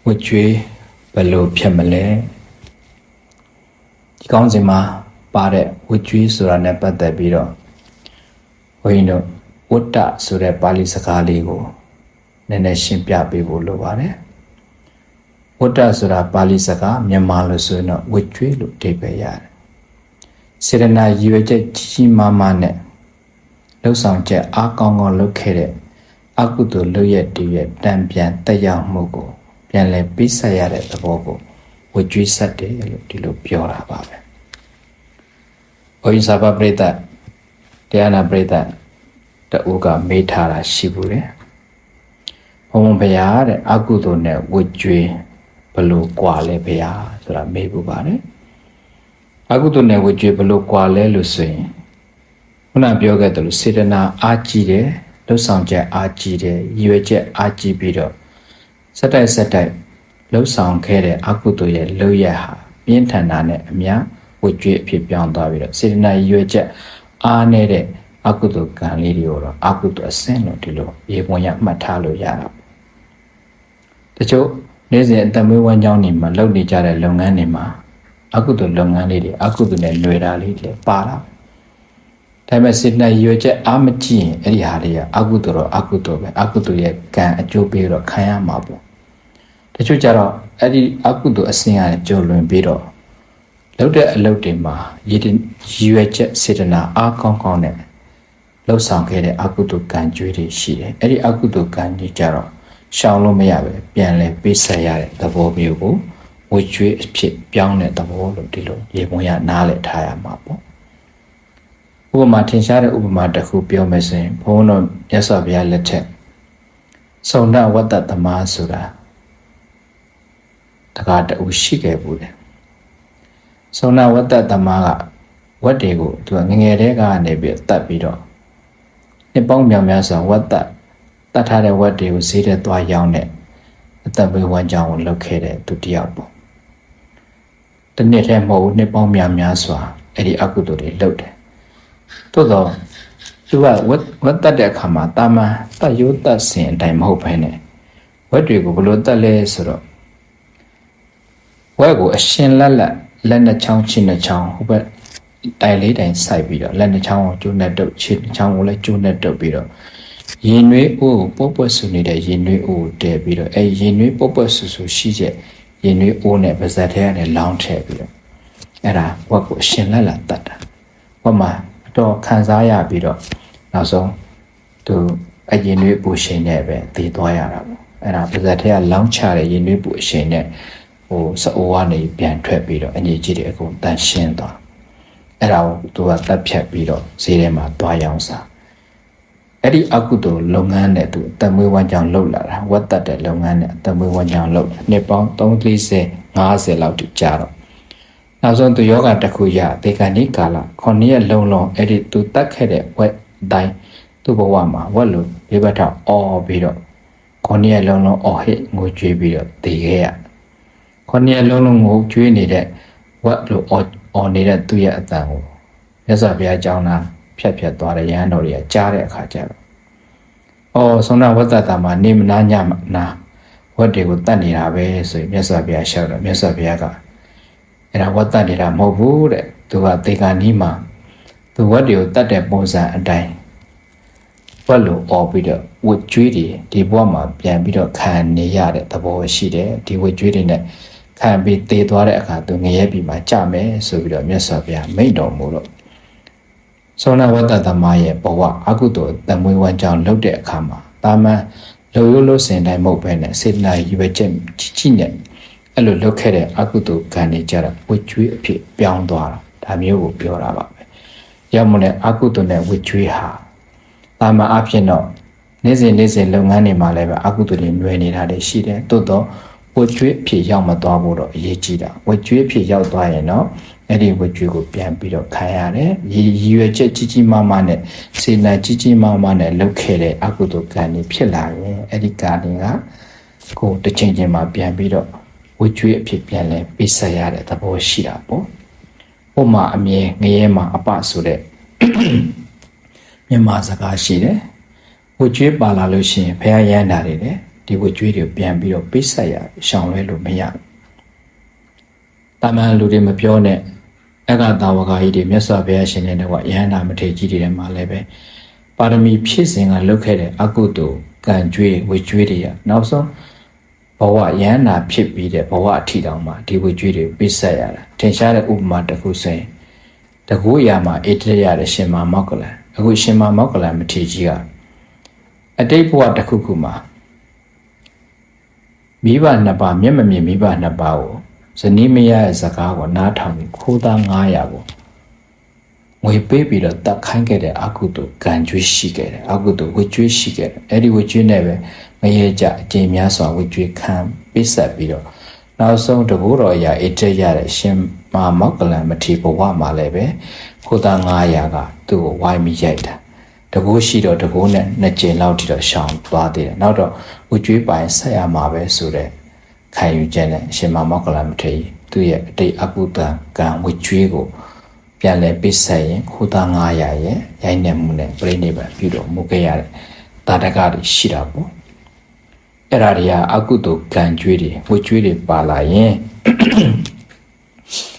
ဝတ်ကြွေးဘယ်လိုဖြစ်မလဲဒီကောင်းစဉ်မှာပါတဲ့ဝတ်ကြွေးဆိုတာနဲ့ပတ်သက်ပြီးတော့ဘုန်းကြီးတို့ဝတ္တဆိုတဲ့ပါဠိစကားလေးကိုနည်းနည်းရှင်းပြပေးဖို့လိုပါတယ်ဝတ္တဆိုတာပါဠိစကားမြန်မာလို့ဆိုရင်တော့ဝတ်ကြွေးလို့အဓိပ္ပာယ်ရတယ်စေတနာရည်ရွယ်ချက်ကြီးကြီးမားမားနဲ့လှုပ်ဆောင်ချက်အားကောင်းကောင်းလုပ်ခဲ့တဲ့အကုသိုလ်လုပ်ရတည်ရတံပြန်တက်ရောက်မှုကိုပြန်လည်ပြီးဆက်ရတဲ့သဘောကိုဝတ်ကြွေးဆက်တယ်လို့ဒီလိုပြောတာပါပဲဘုန်းကြီးစာပပရိသတ်တရားနာပရိသတ်တူကမေးထားတာရှိဘူးတယ်ဘုံဘုရားတဲ့အကုသိုလ်နဲ့ဝတ်ကြွေးဘလို့ကွာလဲဘုရားဆိုတာမေးဖို့ပါတယ်အကုသိုလ်နဲ့ဝတ်ကြွေးဘလို့ကွာလဲလို့ဆိုရင်ခုနပြောခဲ့တယ်လို့စေတနာအားကြီးတယ်လှုပ်ဆောင်ချက်အားကြီးတယ်ရည်ရွယ်ချက်အားကြီးပြီးတော့စက်တိုက်လှုပ်ဆောင်ခဲ့တဲ့အကုသိုလ်ရဲ့လုပ်ရဟာပြင်းထန်တာနဲ့အများဝတ်ကြွေးအဖြစ်ပြောင်းသွားပြီးတော့စေတနာရည်ရွယ်ချက်အားနေတဲ့အကုသိုလ်ကံလေးတွေကိုတော့အကုသိုလ်အစင်းလို့ဒီလိုရေပုံရမှတ်ထားလို့ရတာတချို့နေ့စဉ်အတမွေးဝမ်းကြောင်းနေမှာလုပ်နေကြတဲ့လုပ်ငန်းတွေမှာအကုသိုလ်လုပ်ငန်းလေးတွေအကုသိုလ်နဲ့လွယ်တာလေးတွေပါတာဒါပေမဲ့စေတနာရည်ရွယ်ချက်အားမကြည့်ရင်အဲ့ဒီဟာတွေကအကုသိုလ်တော့အကုသိုလ်ပဲအကုသိုလ်ရဲ့ကံအကျိုးပေးတော့ခံရမှာပေါ့တချို့ကြတော့အဲ့ဒီအကုသိုလ်အစင်းရတယ်ကြုံလွင်ပြီးတော့လုပ်တဲ့အလုပ်တွေမှာရည်ရွယ်ချက်စေတနာအားကောင်းကောင်းနဲ့လှုပ်ဆောင်ခဲ့တဲ့အကုသိုလ်ကံကြွေးတွေရှိတယ်အဲ့ဒီအကုသိုလ်ကံတွေကြတော့ရှောင်လို့မရပဲပြန်လဲပေးဆက်ရတဲ့သဘောမျိုးကိုဝတ်ကြွေးအဖြစ်ပြောင်းတဲ့သဘောလို့ဒီလိုရေပုံရနားလည်ထားရမှာပေါ့ဥပမာထင်ရှားတဲ့ဥပမာတစ်ခုပြောမယ်ဆိုရင်ဘုန်းတော်မြတ်စွာဘုရားလက်ထက်စုံနာဝတ္တသမားဆိုတာတကားတူရှိခဲ့ဘူးတယ်စုံနာဝတ္တသမားကဝတ်တွေကိုသူကငငယ်တဲ့ကနေပြီးတတ်ပြီးတော့နှစ်ပေါင်းများစွာဝတ္တတတ်ထားတဲ့ဝတ်တွေကိုဈေးထဲသွားရောင်းတဲ့အသက်ဘေးဝမ်းကြောင်းကိုလုပ်ခဲ့တဲ့သူတယောက်ပေါ့တနေ့တည်းမဟုတ်နှစ်ပေါင်းများစွာအဲ့ဒီအကုသိုလ်တွေလုပ်တယ်သို့တော့သူကဝတ်တတ်တဲ့အခါမှာတာမန်တတ်ရိုးတတ်စဉ်အတိုင်းမဟုတ်ဘဲနဲ့ဝတ်တွေကိုဘယ်လိုတတ်လဲဆိုတော့ဝတ်ကိုအရှင်လက်နှစ်ချောင်းခြေနှစ်ချောင်းဟိုဘက်တိုင်လေးတိုင်စိုက်ပြီးတော့လက်နှစ်ချောင်းကိုကျိုးနဲ့တုပ်ခြေနှစ်ချောင်းကိုလည်းကျိုးနဲ့တုပ်ပြီးတော့ရင်နွေးအိုးပုတ်ပွက်ဆူနေတဲ့ရင်နွေးအိုးတည်ပြီးတော့အဲရင်နွေးပုတ်ပွက်ဆူရှိတဲ့ရင်နွေးအိုးနဲ့ပါဇက်ထဲကနေလောင်းထည့်ပြီးတော့အဲ့ဒါဝတ်ကိုအရှင်လက်တတ်တာဟောမှာတော့ခံစားရပြီးတော့နောက်ဆုံးသူအရင်နွေးပူရှင်နဲ့ပဲတည်သွားရတာပေါ့အဲ့ဒါပါဇက်ထဲကလောင်းချတဲ့ရင်နွေးပူအရှင်နဲ့ဟိုစအိုးကနေပြန်ထွက်ပြီးတော့အငြိကြီးတွေအကုန်တန်ရှင်းသွားအဲ့ဒါကိုသူကတက်ဖြတ်ပြီးတော့ဈေးထဲမှာသွားရောင်းစားအဲ့ဒီအကုသိုလ်လုပ်ငန်းနဲ့သူအတမွေးဝမ်းကြောင်းလုပ်လာတာဝတ်တတ်တဲ့လုပ်ငန်းနဲ့အတမွေးဝမ်းကြောင်းလုပ်နှစ်ပေါင်း340 50လောက်တိကြာတော့နောက်ဆုံးသူယောဂတစ်ခုရဒေဂဏိကာလ9ရက်လုံးအဲ့ဒီသူတတ်ခဲ့တဲ့ဝက်အတိုင်းသူ့ဘဝမှာဝက်လို့ဘေးဘက်ထောက်အော်ပြီးတော့9ရက်လုံးအော်ဟစ်ငိုကြွေးပြီးတော့တည်ခဲ့ရ9ရက်လုံးငိုကြွေးနေတဲ့ဝက်လို့အော်နေတဲ့သူ့ရဲ့အတန်ကိုမြတ်စွာဘုရားကြောင်းနာဖြတ်သွားတဲ့ရဟန်းတော်တွေကကြားတဲ့အခါကျတော့ဆုံးနာဝတ္တတာမှာနေမနာညမနာဝတ်တွေကိုတတ်နေတာပဲဆိုရင်မြတ်စွာဘုရားရှောက်တော့မြတ်စွာဘုရားကအဲ့ဒါဝတ်တတ်နေတာမဟုတ်ဘူးတဲ့သူကသေကံနီးမှာသူဝတ်တွေကိုတတ်တဲ့ပုံစံအတိုင်းဝတ်လို့អော်ပြီးတော့ဝတ်ကြွေးတွေဒီဘဝမှာပြန်ပြီးတော့ခံနေရတဲ့သဘောရှိတယ်ဒီဝတ်ကြွေးတွေနဲ့ခံပြီးသေသွားတဲ့အခါသူငရဲပြီမှာကြမယ်ဆိုပြီးတော့မြတ်စွာဘုရားမိန့်တော်မူတော့သောဏဝတ္တသမားရဲ့ဘဝအကုသိုလ်တမွေးဝမ်းကြောင်းလုပ်တဲ့အခါမှာတာမန်လုံရိုးလို့စင်တိုင်းမဟုတ်ဘဲနဲ့စေတနာရည်ရွယ်ချက်ကြီးနဲ့အဲ့လိုလုပ်ခဲ့တဲ့အကုသိုလ်ကံတွေကြတော့ဝတ်ကြွေးအဖြစ်ပြောင်းသွားတာဒါမျိုးကိုပြောတာပါပဲရောက်မလို့အကုသိုလ်နဲ့ဝတ်ကြွေးဟာတာမန်အဖြစ်တော့နေ့စဉ်လုပ်ငန်းတွေမှာလည်းပဲအကုသိုလ်တွေနှွယ်နေတာတွေရှိတယ်တိုးတော့ဝတ်ကြွေးအဖြစ်ရောက်မသွားဖို့တော့အရေးကြီးတာဝတ်ကြွေးအဖြစ်ရောက်သွားရင်တော့အဲ့ဒီဝတ်ကြွေးကိုပြန်ပြီးတော့ခံရတယ်ရည်ရွယ်ချက်ကြီးမားမားနဲ့စေနာကြီးမားမားနဲ့လုပ်ခဲ့တဲ့အကုသိုလ်ကံတွေဖြစ်လာရင်အဲ့ဒီကံတွေကကိုယ်တစ်ချိန်ချင်းမှာပြန်ပြီးတော့ဝတ်ကြွေးအဖြစ်ပြန်လဲပေးဆက်ရတဲ့သဘောရှိတာပေါ့ဥပမာအမြဲငရဲမှာအပဆိုတဲ့မြန်မာစကားရှိတယ်ဝတ်ကြွေးပါလာလို့ရှိရင်ဘုရားရဟန္တာတွေလည်း ဒီဝကျွေးတွေပြန်ပြီးတော့ပိတ်ဆက်ရရှောင်လွဲလို့မရတာမန်လူတွေမပြောနဲ့အကတာဝကကြီးတွေမြတ်စွာဘုရားရှင်နဲ့တော့ယဟန္တာမထေရကြီးတွေထဲမှာလည်းပဲပါရမီဖြစ်စဉ်ကလုတ်ခဲ့တဲ့အကုသိုလ်ကံကြွေးဝကျွေးတွေကနောက်ဆုံးဘဝယဟန္တာဖြစ်ပြီးတဲ့ဘဝအထိတောင်မှဒီဝကျွေးတွေပိတ်ဆက်ရတာထင်ရှားတဲ့ဥပမာတစ်ခုဆိုရင်တကူအရာမှာအေတရရတဲ့ရှင်မောက္ကလံအခုရှင်မောက္ကလံမထေရကြီးကအတိတ်ဘဝတစ်ခုခုမှာမိဘနှစ်ပါးမျက်မမြင်မိဘနှစ်ပါးကိုဇနီးမယားရဲ့စကားကိုနားထောင်ပြီးခိုးသား900ကိုငွေပေးပြီးတော့တက်ခိုင်းခဲ့တဲ့အကုသိုလ်ကံကြွေးရှိခဲ့တယ်အကုသိုလ်ဝကျွေးရှိခဲ့တယ်အဲ့ဒီဝကျွေးနဲ့ပဲမရေကြအကျင့်များစွာဝကျွေးခံပိဆက်ပြီးတော့နောက်ဆုံးတကူတော်အရာအေးတဲ့ရတဲ့ရှင်မောက္ကလံမထေရဘဝမှာလည်းပဲခိုးသား900ကသူ့ကိုဝိုင်းပြီးရိုက်တာတကူရှိတော့တကူနဲ့2ကြိမ်လောက်ထိတော့ရှောင်သွားသေးတယ်နောက်တော့ဝကျွေးပိုင်ဆက်ရမှာပဲဆိုတဲ့ခံယူချက်နဲ့ရှင်မောက္ကလံမထေရသူ့ရဲ့အတိတ်အကုသကံဝကျွေးကိုပြန်လဲပိဆက်ရင်ခိုးသား900ရဲ့ရိုက်နှက်မှုနဲ့ပြိဋိဘံပြုတော်မူခဲ့ရတဲ့တာတကတွေရှိတာပေါ့အဲ့ဒါတွေကအကုသိုလ်ကံကြွေးတွေဝကျွေးတွေပါလာရင်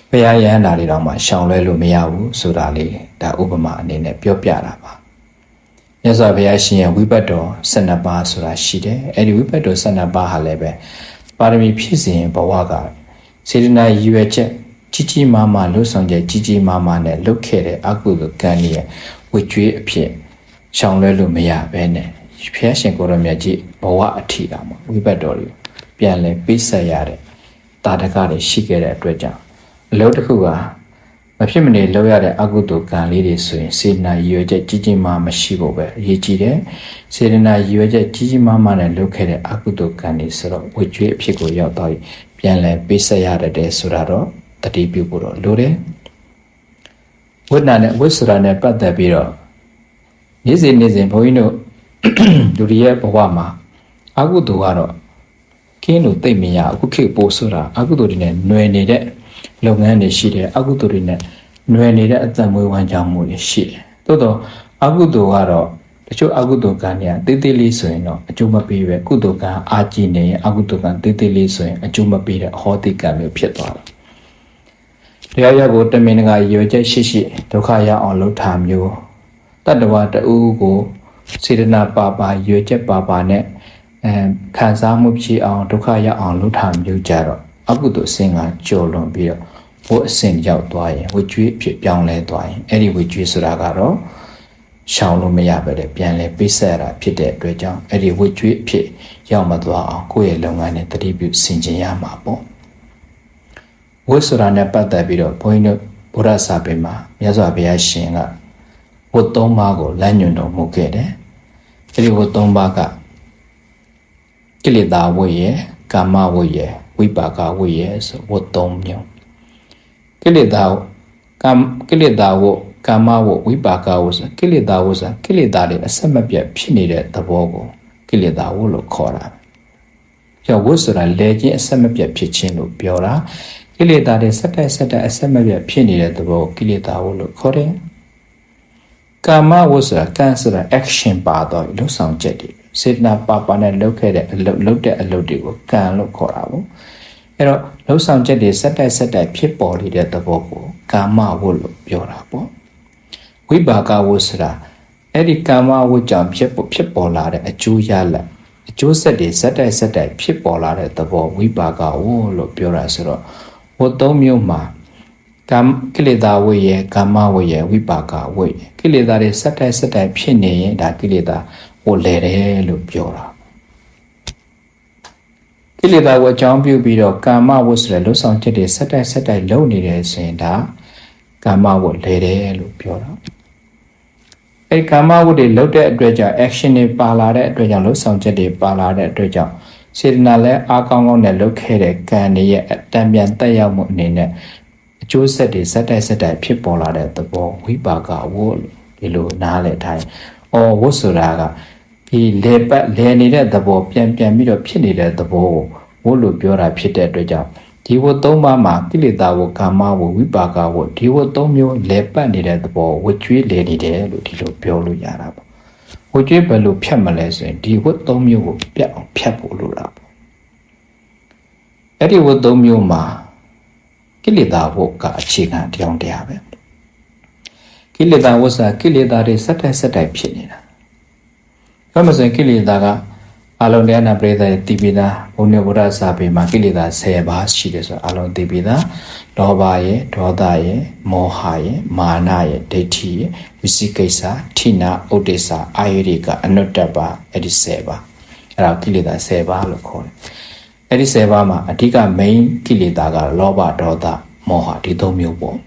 ဘုရားယဟန္တာတွေတော့မှရှောင်လွဲလို့မရဘူးဆိုတာလေးဒါဥပမာအနေနဲ့ပြောပြတာပါမြတ်စွာဘုရားရှင်ရဲ့ဝိပတ်တော်12ပါးဆိုတာရှိတယ်အဲ့ဒီဝိပတ်တော်12ပါးဟာလည်းပဲပါရမီဖြည့်စဉ်ဘဝကစေတနာရည်ရွယ်ချက်ကြီးကြီးမားမားလှုပ်ဆောင်ချက်ကြီးကြီးမားမားနဲ့လုပ်ခဲ့တဲ့အကုသိုလ်ကံရဲ့ဝကျွေးအဖြစ်ရှောင်လွဲလို့မရဘဲနဲ့ဘုရားရှင်ကိုရမြတ်ကြီးဘဝအထီတာမှာဝိပတ်တော်တွေပြန်လဲပိဆက်ရတဲ့တာတကတွေရှိခဲ့တဲ့အတွက်ကြောင့်အလုပ်တစ်ခုကမဖြစ်မနေလုပ်ရတဲ့အကုသိုလ်ကံလေးတွေဆိုရင်စေတနာရည်ရွယ်ချက်ကြီးကြီးမားမရှိဖို့ပဲအရေးကြီးတယ်စေတနာရည်ရွယ်ချက်ကြီးကြီးမားမားနဲ့လုပ်ခဲ့တဲ့အကုသိုလ်ကံတွေဆိုတော့ဝကျွေးအဖြစ်ကိုရောက်တော့ပြန်လဲပိဆက်ရတဲ့ဆိုတာတော့တတိပြုဖို့တော့လိုတယ်ဝိညာဉ်နဲ့ဝိဆိုတာနဲ့ပတ်သက်ပြီးတော့နေ့စဉ်ဘုန်းကြီးတို့လူတွေရဲ့ဘဝမှာအကုသိုလ်ကတော့ခင်းလို့သိမ့်မရအခုခေတ်ပို့ဆိုတာအကုသိုလ်တွေနဲ့ຫນွယ်နေတဲ့လုပ်ငန်းတွေရှိတယ်အကုသိုလ်တွေနဲ့ຫນွယ်နေတဲ့အသက်မွေးဝမ်းကြောင်းမှုတွေရှိတယ်သို့တော့အကုသိုလ်ကတော့တချို့အကုသိုလ်ကံတွေကတေးသေးလေးဆိုရင်တော့အကျိုးမပေးပဲကုသိုလ်ကံအာကြည့်နေရင်အကုသိုလ်ကံတေးသေးလေးဆိုရင်အကျိုးမပေးတဲ့ဟောတိကံမျိုးဖြစ်သွားတာတရားရကိုတမင်တကာရွယ်ချက်ရှိဒုက္ခရအောင်လှုပ်ထားမျိုးတတ္တဝါတူကိုစေတနာပါရွယ်ချက်ပါနဲ့ခံစားမှုဖြစ်အောင်ဒုက္ခရအောင်လှုပ်ထားမျိုးကြတော့အကုသိုလ်အစဉ်ကကြော်လွန်ပြီးတော့ဘုအစဉ်ရောက်သွားရင်ဝကျွေးဖြစ်ပြောင်းလဲသွားရင်အဲ့ဒီဝကျွေးဆိုတာကတော့ရှောင်လို့မရပဲလေပြန်လဲပိတ်ဆက်ရတာဖြစ်တဲ့အတွက်ကြောင့်အဲ့ဒီဝကျွေးဖြစ်ရောက်မသွားအောင်ကိုယ့်ရဲ့လုပ်ငန်းနဲ့တတိပြုဆင်ခြင်ရမှာပေါ့ဝိဆိုတာနဲ့ပတ်သက်ပြီးတော့ဘုန်းကြီးတို့ဘုရားစာပေမှာမြတ်စွာဘုရားရှင်ကဝတ်3ပါးကိုလမ်းညွှန်တော်မူခဲ့တယ်အဲ့ဒီဝတ်3ပါးကကိလေသာဝိရယ်ကာမဝိရယ်ဝိပါကဝိရယ်ဆိုဝတ်3မျိုးကိလေသာဝကာမဝဝိပါကဝဆိုကိလေသာဝဆိုကိလေသာတွေအဆက်မပြတ်ဖြစ်နေတဲ့သဘောကိုကိလေသာဝလို့ခေါ်တာပြောဝတ်ဆိုတာလေခြင်းအဆက်မပြတ်ဖြစ်ခြင်းလို့ပြောတာကိလေသာတွေဆက်တိုက်အဆက်မပြတ်ဖြစ်နေတဲ့သဘောကိလေသာဝလို့ခေါ်တယ်ကာမဝဆိုတာကံဆိုတာ action ပါတော့လှုပ်ဆောင်ချက်တွေစေတနာပါနဲ့လုပ်ခဲ့တဲ့အလုပ်တွေကိုကံလို့ခေါ်တာပေါ့အဲ့တော့လှုပ်ဆောင်ချက်တွေဆက်တိုက်ဖြစ်ပေါ်နေတဲ့သဘောကိုကာမဝလို့ပြောတာပေါ့ဝိပါကဝဆိုတာအဲ့ဒီကာမဝကြောင့်ဖြစ်ပေါ်လာတဲ့အကျိုးရလဒ်အကျိုးဆက်တွေဆက်တိုက်ဖြစ်ပေါ်လာတဲ့သဘောဝိပါကဝလို့ပြောတာဆိုတော့ဝတ်3မျိုးမှာကိလေသာဝိရယ်ကာမဝိရယ်ဝိပါကဝိကိလေသာတွေဆက်တိုက်ဖြစ်နေရင်ဒါကိလေသာဝလဲတယ်လို့ပြောတာကိလေသာကိုအကြောင်းပြုပြီးတော့ကာမဝတ်ဆိုတဲ့လှုပ်ဆောင်ချက်တွေဆက်တိုက်လုပ်နေတယ်ဆိုရင်ဒါကာမဝတ်လဲတယ်လို့ပြောတာအဲကာမဝတ်တွေလုပ်တဲ့အတွက်ကြောင့် action တွေပါလာတဲ့အတွက်ကြောင့်လှုပ်ဆောင်ချက်တွေပါလာတဲ့အတွက်ကြောင့်စေတနာလည်းအားကောင်းနဲ့လုပ်ခဲ့တဲ့ကံတွေရဲ့အတန်ပြန်တက်ရောက်မှုအနေနဲ့အကျိုးဆက်တွေဆက်တိုက်ဖြစ်ပေါ်လာတဲ့သဘောဝိပါကဝတ်ဒီလိုနားလည်ထားရင်ဝတ်ဆိုတာကဒီလေနေတဲ့သဘောပြန်ပြီးတော့ဖြစ်နေတဲ့သဘောကိုဝတ်လို့ပြောတာဖြစ်တဲ့အတွက်ကြောင့်ဒီဝတ်3ပါးမှာကိလေသာဝတ်ကာမဝတ်ဝိပါကဝတ်ဒီဝတ်3မျိုးလေပတ်နေတဲ့သဘောဝတ်ကျွေးလေနေတယ်လို့ဒီလိုပြောလို့ရတာပေါ့ဝ ဝတ်ကြွေးဘယ်လိုဖြတ်မလဲဆိုရင်ဒီဝတ်၃မျိုးကိုပြတ်အောင်ဖြတ်ဖို့လိုတာပေါ့အဲ့ဒီဝတ်၃မျိုးမှာကိလေသာဝတ်ကအခြေခံတရားတရားပဲကိလေသာဝတ်စာကိလေသာတွေစက်တိုက်ဖြစ်နေတာဘာမှမဆိုကိလေသာကအလုံးတရားနာပရိသတ်ရဲ့တိပိသာဘုံညဗုဒ္ဓစာပေမှာကိလေသာ10ပါးရှိတယ်ဆိုတော့အလုံးတိပိသာလောဘရဲ့ဒေါသရဲ့မောဟရဲ့မာနရဲ့ဒိဋ္ဌိရဲ့ဝိသိကိစ္စထိနာဥဒိစ္စအာယရိကအနုတ္တပအဲ့ဒီ10ပါးအဲ့ဒါကိလေသာ10ပါးလို့ခေါ်တယ်အဲ့ဒီ10ပါးမှာအဓိက main ကိလေသာကလောဘဒေါသမောဟဒီ၃မျိုးပေါ့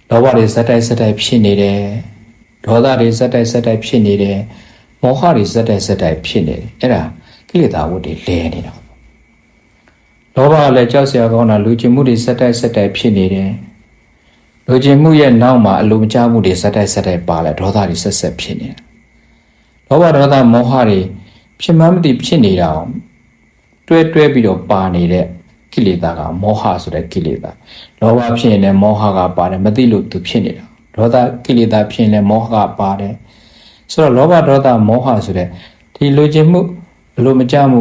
လောဘတွေစက်တိုက်ဖြစ်နေတယ်ဒေါသတွေစက်တိုက်ဖြစ်နေတယ်မောဟတွေစက်တိုက်ဖြစ်နေတယ်အဲ့ဒါကိလေသာဝတ်တွေလဲနေတာလောဘကလည်းကြောက်စရာကောင်းတာလူကျင်မှုတွေစက်တိုက်ဖြစ်နေတယ်လူကျင်မှုရဲ့နောက်မှာအလိုမကျမှုတွေစက်တိုက်ပါလဲဒေါသတွေဆက်ဖြစ်နေတယ်လောဘဒေါသမောဟတွေဖြစ်မှန်းမသိဖြစ်နေတာအောင်တွဲပြီးတော့ပါနေတဲ့ကိလေသာကမောဟဆိုတဲ့ကိလေသာလောဘဖြစ်ရင်လည်းမောဟကပါတယ်မသိလို့သူဖြစ်နေတာဒေါသကိလေသာဖြစ်ရင်လည်းမောဟကပါတယ်ဆိုတော့လောဘဒေါသမောဟဆိုတဲ့ဒီလိုချင်မှုအလိုမကျမှု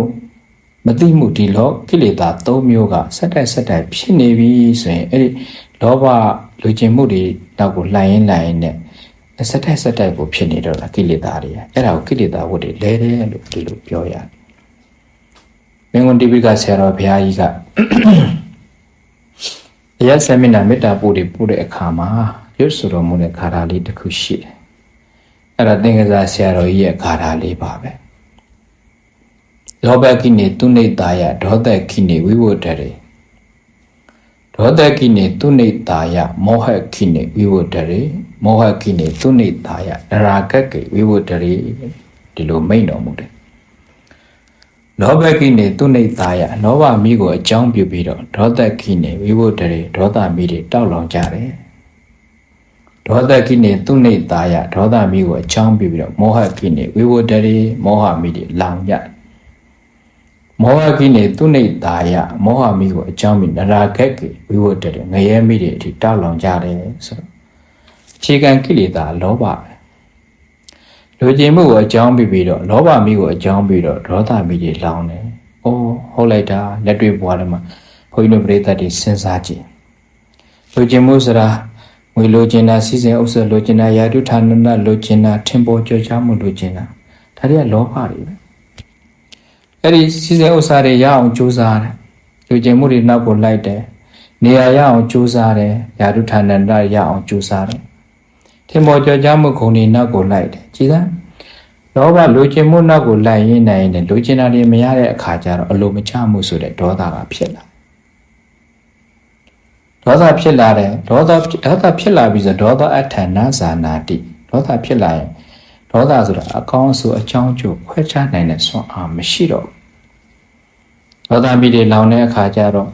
မသိမှုဒီလောကိလေသာ၃မျိုးကစက်တိုက်ဖြစ်နေပြီဆိုရင်အဲ့ဒီလောဘလိုချင်မှုတွေနောက်ကိုလှိုင်းရင်နဲ့စက်တိုက်ကိုဖြစ်နေတော့တာကိလေသာတွေအဲ့ဒါကိုကိလေသာဝတ်တွေလဲတယ်လို့ဒီလိုပြောရတယ်မင်းဝန်တိပိကဆရာတော်ဘုရားကြီးကတရားဆမိနာမေတ္တာပို့တဲ့အခါမှာရွတ်ဆိုတော်မူတဲ့ခါဓာလေးတစ်ခုရှိတယ်အဲ့ဒါသင်္ကစားဆရာတော်ကြီးရဲ့ခါဓာလေးပါပဲလောဘကိနေသူနေတာယဒေါသကိနေဝိဝတ္တရေဒေါသကိနေသူနေတာယမောဟကိနေဝိဝတ္တရေမောဟကိနေသူနေတာယနရာဂကိဝိဝတ္တရေဒီလိုမိန့်တော်မူတယ်လောဘကိနေသူနေတာယလောဘမိကိုအကြောင်းပြုပြီးတော့ဒေါသကိနေဝိဝတ္တရေဒေါသမိတွေတောက်လောင်ကြတယ်ဒေါသကိနေသူနေတာယဒေါသမိကိုအကြောင်းပြုပြီးတော့မောဟကိနေဝိဝတ္တရေမောဟမိတွေလောင်ကြမောဟကိနေသူနေတာယမောဟမိကိုအကြောင်းပြုနရာဂကိဝိဝတ္တရေငရဲမိတွေအထိတောက်လောင်ကြတယ်ဆိုတော့အခြေခံကိလေသာလောဘပဲလူကျင်မှုကိုအကြောင်းပြုပြီးတော့လောဘမိကိုအကြောင်းပြုတော့ဒေါသမိတွေလောင်တယ်။အိုးဟုတ်လိုက်တာလက်တွေ့ဘဝထဲမှာဘုန်းကြီးတို့ပရိသတ်တွေစဉ်းစားကြည့်လူကျင်မှုဆိုတာငွေလိုချင်တာစီစဉ်ဥစ္စာလိုချင်တာယာတုဌာနနလိုချင်တာထင်ပေါ်ကျော်ကြားမှုလိုချင်တာဒါတွေကလောဘတွေပဲအဲ့ဒီစီစဉ်ဥစ္စာတွေရအောင်ကြိုးစားတယ်လူကျင်မှုတွေနောက်ကိုလိုက်တယ်နေရာရအောင်ကြိုးစားတယ်ယာတုဌာနနရအောင်ကြိုးစားတယ်ထင်ပေါ်ကျော်ကြားမှုခုံတွေနောက်ကိုလိုက်တယ်ကြည်သားလောဘလိုချင်မှုနောက်ကိုလိုက်ရင်းနိုင်တယ်လိုချင်တာတွေမရတဲ့အခါကျတော့အလိုမချမှုဆိုတဲ့ဒေါသကဖြစ်လာဒေါသဖြစ်လာတယ်ဒေါသဖြစ်လာပြီဆိုဒေါသအထဏဇာနာတိဒေါသဖြစ်လာရင်ဒေါသဆိုတာအကောင်းဆိုအကြောင်းကျိုးခွဲခြားနိုင်တဲ့စွမ်းအားမရှိတော့ဒေါသမိတွေလောင်တဲ့အခါကျတော့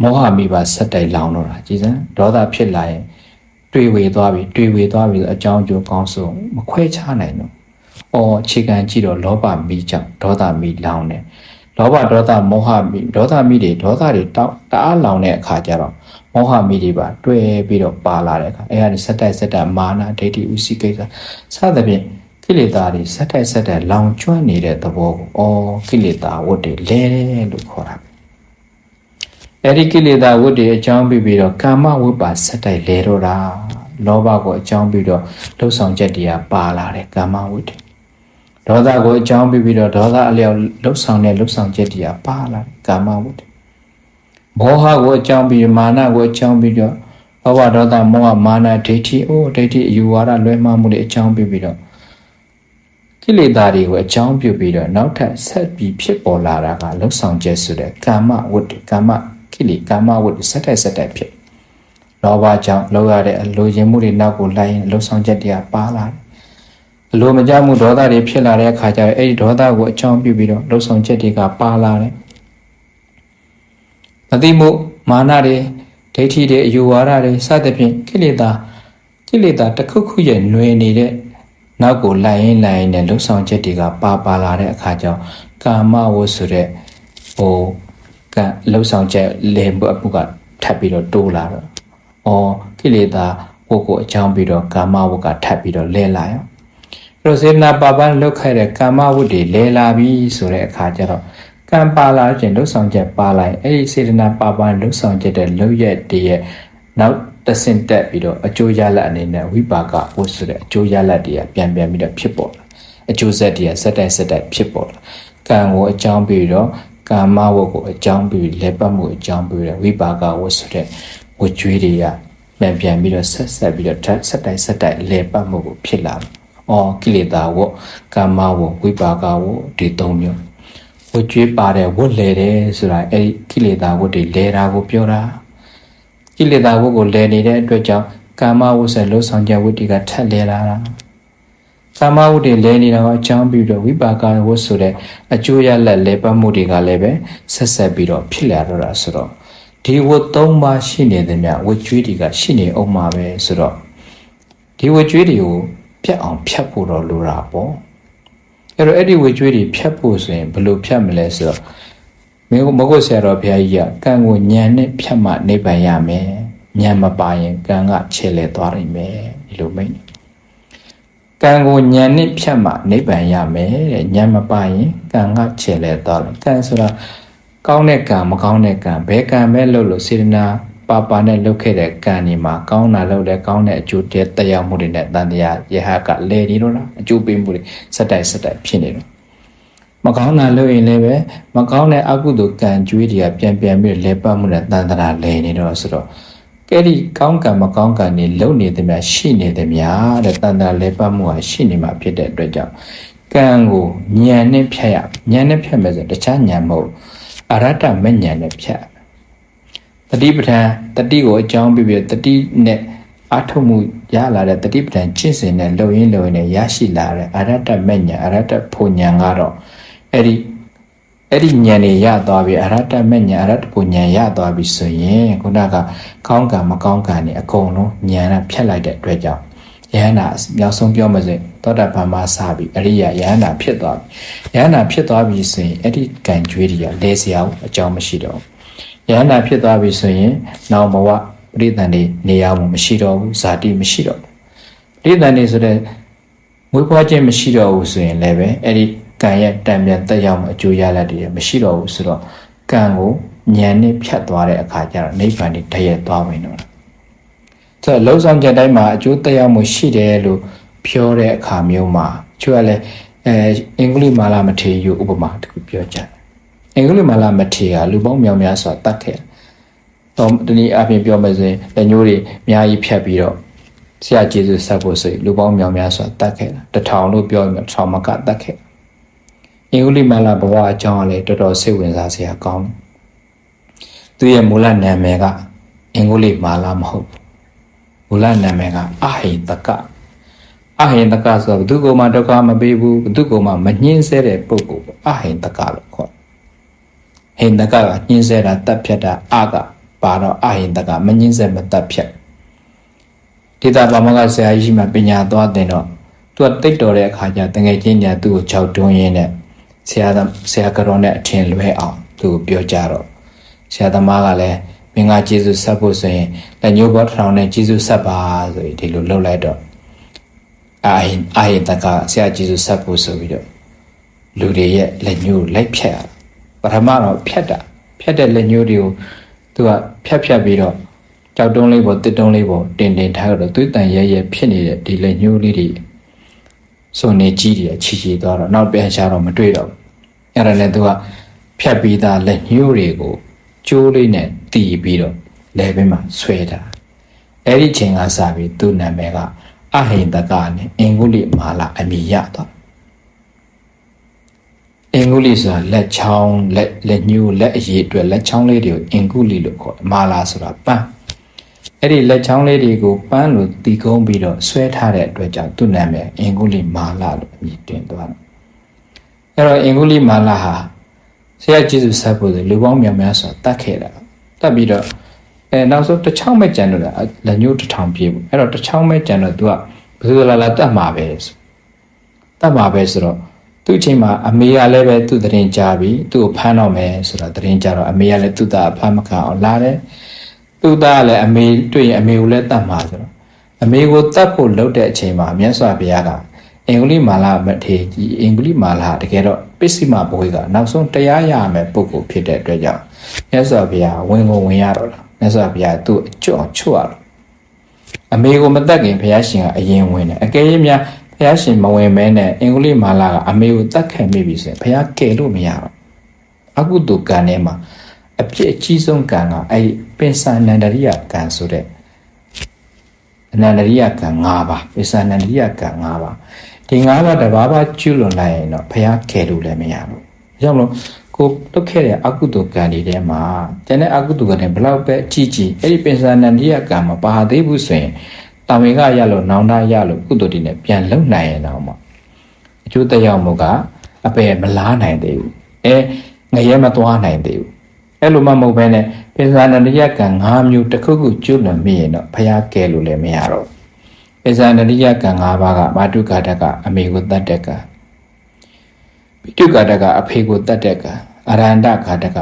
မောဟမိပါစက်တိုက်လောင်တော့တာကြည်စမ်းဒေါသဖြစ်လာရင်တွေးဝေသွားပြီဆိုအကြောင်းကျိုးကောင်းဆိုမခွဲခြားနိုင်တော့အခြေခံကြည့်တော့လောဘမိကြောင့်ဒေါသမိလောင်တယ်လောဘဒေါသမောဟမိဒေါသမိတွေတောက်တအားလောင်တဲ့အခါကျတော့မောဟမိတွေပါတွဲပြီးတော့ပါလာတဲ့အခါအဲ့ဒါစက်တိုက်မာနဒိဋ္ဌိဥစိကိစ္စစသဖြင့်ကိလေသာတွေစက်တိုက်လောင်ကျွမ်းနေတဲ့သဘောကိုကိလေသာဝတ်တွေလဲတယ်လို့ခေါ်တာအဲ့ဒီကိလေသာဝတ်တွေအကြောင်းပြီးတော့ကာမဝတ်ပါစက်တိုက်လဲတော့တာလောဘကိုအကြောင်းပြီးတော့လှုပ်ဆောင်ချက်တွေကပါလာတယ်ကာမဝတ်တွေဒေါသကိုအကြောင်းပြီးတော့ဒေါသအလျောက်လှုပ်ဆောင်ချက်တွေကပါလာတယ်ကာမဝတ္တမောဟကိုအကြောင်းပြီးမာနကိုအကြောင်းပြီးတော့ဘဝဒေါသမောဟမာနဒိဋ္ဌိဒိဋ္ဌိအယူဝါဒလွဲမှားမှုတွေအကြောင်းပြီးတော့ကိလေသာတွေကိုအကြောင်းပြုပြီးတော့နောက်ထပ်ဆက်ပြီးဖြစ်ပေါ်လာတာကလှုပ်ဆောင်ချက်ဆိုတဲ့ကာမဝတ္တကာမဝတ္တစက်တိုက်ဖြစ်လောဘကြောင့်လောက်ရတဲ့အလိုချင်မှုတွေနောက်ကိုလိုက်ရင်လှုပ်ဆောင်ချက်တွေကပါလာတယ်အလိုမကျမှုဒေါသတွေဖြစ်လာတဲ့အခါကျတော့အဲ့ဒီဒေါသကိုအကြောင်းပြုပြီးတော့လှုပ်ဆောင်ချက်တွေကပါလာတယ်မသိမှုမာနတွေဒိဋ္ဌိတွေအယူဝါဒတွေစသဖြင့်ကိလေသာတစ်ခုခုရဲ့ຫນွေနေတဲ့နောက်ကိုလိုက်ရင်နဲ့လှုပ်ဆောင်ချက်တွေကပါလာတဲ့အခါကျတော့ကာမဝတ်ဆိုတဲ့ကလှုပ်ဆောင်ချက်လေမှုအမှုကထပ်ပြီးတော့တိုးလာတော့ကိလေသာဝတ်ကိုအကြောင်းပြီးတော့ကာမဝတ်ကထပ်ပြီးတော့လဲလာရော အဲ့တော့စေတနာပါပန်းလုတ်ခဲ့တဲ့ကာမဝတ္တွေလဲလာပြီဆိုတဲ့အခါကျတော့ကံပါလာခြင်းလှုပ်ဆောင်ချက်ပါလိုက်အဲ့ဒီစေတနာပါပန်းလှုပ်ဆောင်ချက်တဲ့လှုပ်ရက်တည်းရဲ့နောက်တဆင့်တက်ပြီးတော့အကျိုးရလဒ်အနေနဲ့ဝိပါကဝတ်ဆိုတဲ့အကျိုးရလဒ်တွေကပြန်ပြီးတော့ဖြစ်ပေါ်လာအကျိုးဆက်တွေကစက်တိုက်ဖြစ်ပေါ်လာကံကိုအကြောင်းပြီးတော့ကာမဝတ်ကိုအကြောင်းပြီးလဲပတ်မှုအကြောင်းပြီးတော့ဝိပါကဝတ်ဆိုတဲ့ဝတ်ကြွေးတွေကပြန်ပြီးတော့ဆက်ပြီးတော့စက်တိုက်လဲပတ်မှုကိုဖြစ်လာတယ်ကိလေသာဝတ်ကာမဝတ်ဝိပါကဝတ်ဒီ၃မျိုးဝတ်ကြွေးပါတယ်ဝတ်လဲတယ်ဆိုတာအဲ့ဒီကိလေသာဝတ်တွေလဲတာကိုပြောတာကိလေသာဝတ်ကိုလဲနေတဲ့အတွက်ကြောင့်ကာမဝတ်ဆက်လှုပ်ဆောင်ချက်ဝတ်တွေကထက်လဲလာတာကာမဝတ်တွေလဲနေတာကိုအကြောင်းပြီးတော့ဝိပါကဝတ်ဆိုတဲ့အကျိုးရလဒ်လဲပတ်မှုတွေကလည်းပဲဆက်ပြီးတော့ဖြစ်လာတော့တာဆိုတော့ဒီဝတ်၃ပါးရှိနေသည်များဝတ်ကြွေးတွေကရှိနေအောင်မှာပဲဆိုတော့ဒီဝတ်ကြွေးတွေကိုဖြတ်အောင်ဖြတ်ဖို့တော့လိုတာပေါ့အဲ့တော့အဲ့ဒီဝေကျွေးတွေဖြတ်ဖို့ဆိုရင်ဘယ်လိုဖြတ်မလဲဆိုတော့မဂုတ်ဆရာတော်ဘုရားကြီးကကံကိုဉာဏ်နဲ့ဖြတ်မှနိဗ္ဗာန်ရမယ်ဉာဏ်မပါရင်ကံကခြေလဲသွားနိုင်မယ်ဒီလိုမိတ်ကံကိုဉာဏ်နဲ့ဖြတ်မှနိဗ္ဗာန်ရမယ်တဲ့ဉာဏ်မပါရင်ကံကခြေလဲသွားတယ်ကံဆိုတာကောင်းတဲ့ကံမကောင်းတဲ့ကံဘယ်ကံပဲလုပ်လို့စေတနာပါနဲ့လုပ်ခဲ့တဲ့ကံဒီမှာကောင်းတာလုပ်တဲ့ကောင်းတဲ့အကျိုးတက်ရောက်မှုတွေနဲ့တန်တရားယဟကလဲနေတော့လားအကျိုးပေးမှုတွေစက်တိုက်ဖြစ်နေတော့မကောင်းတာလုပ်ရင်လည်းပဲမကောင်းတဲ့အကုသိုလ်ကံကြွေးတွေကပြန်ပြီးလဲပတ်မှုနဲ့တန်တရားလဲနေတော့ဆိုတော့ကဲဒီကောင်းကံမကောင်းကံတွေလုပ်နေသည်များရှိနေသည်များတဲ့တန်တရားလဲပတ်မှုဟာရှိနေမှာဖြစ်တဲ့အတွက်ကြောင့်ကံကိုဉာဏ်နဲ့ဖြတ်ရဉာဏ်နဲ့ဖြတ်မယ်ဆိုတခြားဉာဏ်မဟုတ်အရတ္တမဉာဏ်နဲ့ဖြတ်တတိပဋ္ဌာန်တတိကိုအကြောင်းပြပြီးတတိနဲ့အထုမှုရလာတဲ့တတိပဋ္ဌာန်ကျင့်စဉ်နဲ့လုံရင်းနဲ့ရရှိလာတဲ့အရတ္တမဉ္ဇဉ်အရတ္တဖို့ဉာဏ်ကတော့အဲ့ဒီဉာဏ်တွေရသွားပြီအရတ္တမဉ္ဇဉ်အရတ္တဖို့ဉာဏ်ရသွားပြီဆိုရင်ခုနကကောင်းကံမကောင်းကံတွေအကုန်လုံးဉာဏ်နဲ့ဖြတ်လိုက်တဲ့အတွက်ကြောင့်ယဟန္တာနောက်ဆုံးပြောမှဆိုသောတာပန်မှာစပြီးအရိယယဟန္တာဖြစ်သွားပြီယဟန္တာဖြစ်သွားပြီဆိုရင်အဲ့ဒီကံကြွေးတွေကလဲစရာအကြောင်းမရှိတော့ယဟန္တာဖြစ်သွားပြီဆိုရင်နောင်ဘဝပရိသန်တွေနေရာမှုမရှိတော့ဘူးဇာတိမရှိတော့ဘူးပရိသန်တွေဆိုတဲ့မွေးဖွားခြင်းမရှိတော့ဘူးဆိုရင်လည်းပဲအဲ့ဒီကံရဲ့တံပြန်တက်ရောက်မှုအကျိုးရလဒ်တွေမရှိတော့ဘူးဆိုတော့ကံကိုဉာဏ်နဲ့ဖြတ်သွားတဲ့အခါကျတော့နိဗ္ဗာန်တွေတည့်ရသွားဝင်တော့ဆိုတော့လုံးဆောင်ချက်တိုင်းမှာအကျိုးတက်ရောက်မှုရှိတယ်လို့ပြောတဲ့အခါမျိုးမှာသူကလည်းအင်္ဂလိပ်မာလာမထေရဥပမာတခုပြောကြတယ်အင်္ဂလိပ်မာလာမထေရလူပေါင်းမြောက်များစွာတတ်ခဲ့တော့ဒီနေ့အပြင်ပြောမယ်ဆိုရင်လက်ညှိုးတွေအများကြီးဖြတ်ပြီးတော့ဆရာကျေးဇူးဆက်ဖို့ဆိုလူပေါင်းမြောက်များစွာတတ်ခဲ့တာ1000လို့ပြောရင်1000မကတတ်ခဲ့အင်္ဂလိပ်မာလာဘဝအကြောင်းလည်းတော်တော်စိတ်ဝင်စားစရာကောင်းတယ်သူရဲ့မူလနာမည်ကအင်္ဂလိပ်မာလာမဟုတ်မူလနာမည်ကအဟိတကအဟိတကဆိုဘုသူကမှဒုက္ခမပေးဘူးဘုသူကမှမညှင်းဆဲတဲ့ပုဂ္ဂိုလ်အဟိတကလို့ခေါ်ဟိတကညှင်းဆဲတာတပ်ဖြတ်တာအကပါတော့အဟိတကမညှင်းဆဲမတပ်ဖြတ်ဒေတာပါမကဆရာကြီးမှပညာသွားတင်တော့သူကတိတ်တော်တဲ့အခါကျတငယ်ချင်းညာသူ့ကိုခြောက်တွန်းရင်းနဲ့ဆရာကတော်နဲ့အထင်လွဲအောင်သူကိုပြောကြတော့ဆရာသမားကလည်းမင်္ဂကျေးဇူးဆက်ဖို့ဆိုရင်လက်ညှိုးဘောထောင်နဲ့ကျေးဇူးဆက်ပါဆိုပြီးဒီလိုလှုပ်လိုက်တော့အာဟိတကဆရာကျေးဇူးဆက်ဖို့ဆိုပြီးတော့လူတွေရဲ့လက်ညှိုးလိုက်ဖြတ်ရပထမတော့ဖြတ်တဲ့လက်ညှိုးတွေကိုသူကဖြတ်ပြီးတော့ကြောက်တုံးလေးပေါ်တစ်တုံးလေးပေါ်တင်ထားတော့သွေးတန်ရဲဖြစ်နေတဲ့ဒီလက်ညှိုးလေးတွေစုံနေကြီးတွေချီသွားတော့နောက်ပြန်ရှာတော့မတွေ့တော့အဲ့ဒါနဲ့သူကဖြတ်ပြီးသားလက်ညှိုးတွေကိုကျိုးလေးနဲ့တီးပြီးတော့လဲဘင်းမှာဆွဲတာအဲ့ဒီချိန်ကစပြီးသူ့နာမည်ကအဟိတကနဲ့အင်္ဂုလိမာလာအမည်ရသွားအင်္ဂုလိဆိုတာလက်ချောင်းလက်ညှိုးလက်အရည်အတွက်လက်ချောင်းလေးတွေကိုအင်္ဂုလိလို့ခေါ်တယ်မာလာဆိုတာပန်းအဲ့ဒီလက်ချောင်းလေးတွေကိုပန်းလို့တီးကုန်းပြီးတော့ဆွဲထားတဲ့အတွက်ကြောင့်သူ့နာမည်အင်္ဂုလိမာလာလို့အမည်တင်သွားတယ်အဲ့တော့အင်္ဂုလိမာလာဟာဆရာကျေးဇူးဆက်ဖို့လူပေါင်းများများစွာတတ်ခဲ့တာတတ်ပြီးတော့နောက်ဆုံးတစ်ချောင်းမဲ့ကြံလို့လက်ညှိုး1000ပြည့်ဘူးအဲ့တော့တစ်ချောင်းမဲ့ကြံတော့ तू ကဘယ်လိုလာတတ်မှာပဲဆိုတော့သူ့အချိန်မှာအမေကလည်းပဲသူ့တရင်ကြားပြီးသူ့ကိုဖမ်းတော့မယ်ဆိုတာတရင်ကြားတော့အမေကလည်းသူ့သားဖမ်းမခံအောင်လာတယ်သူ့သားကလည်းအမေတွေ့ရင်အမေကိုလည်းတတ်မှာဆိုတော့အမေကိုတတ်ဖို့လုပ်တဲ့အချိန်မှာမြတ်စွာဘုရားကအ င်္ဂလိမာလာမထေကြီးအင်္ဂလိမာလာတကယ်တော့ပစ္စည်းမဘွေးကနောက်ဆုံးတရားရမယ်ပုဂ္ဂိုလ်ဖြစ်တဲ့အတွက်ကြောင့်မြတ်စွာဘုရားဝင်ကိုဝင်ရတော့လားမြတ်စွာဘုရားသူ့အကျွတ်ချွတ်ရတော့အမေကိုမတက်ခင်ဘုရားရှင်ကအရင်ဝင်တယ်အကယ်၍များဘုရားရှင်မဝင်မဲနဲ့အင်္ဂလိမာလာကအမေကိုတတ်ခံမိပြီဆိုရင်ဘုရားကယ်လို့မရတော့အကုသိုလ်ကံထဲမှာအပြစ်အကြီးဆုံးကံကအဲ့ပင်စနန္ဒရိယကံဆိုတဲ့အနန္ဒရိယကံ၅ပါးပင်စနန္ဒရိယကံ၅ပါးဒီ၅ပါးတစ်ပါးပါကျွလွန်လိုက်ရင်တော့ဘုရားကယ်လို့လည်းမရဘူး။ဒါကြောင့်မလို့ကိုလုပ်ခဲ့တဲ့အကုသိုလ်ကံတွေထဲမှာကျန်တဲ့အကုသိုလ်ကံတွေဘလောက်ပဲကြည်ကြည်အဲ့ဒီပင်စနန္ဒရိယကံမပါသေးဘူးဆိုရင်တာဝေကရလို့နောင်တရလို့ကုသိုလ်တွေနဲ့ပြန်လုံနိုင်ရင်တော့မှအကျိုးသက်ရောက်မှုကအပယ်မလားနိုင်သေးဘူး။ငရဲမသွားနိုင်သေးဘူး။အဲ့လိုမှမဟုတ်ဘဲနဲ့ပင်စနန္ဒရိယကံ၅မျိုးတစ်ခုခုကျွလွန်မိရင်တော့ဘုရားကယ်လို့လည်းမရတော့ဘူး။ပင်စနန္ဒရိယကံ၅ပါးကမာတုကာတကအမေကိုတတ်တဲ့ကံပိတုကာတကအဖေကိုတတ်တဲ့ကံအရန္တကာတက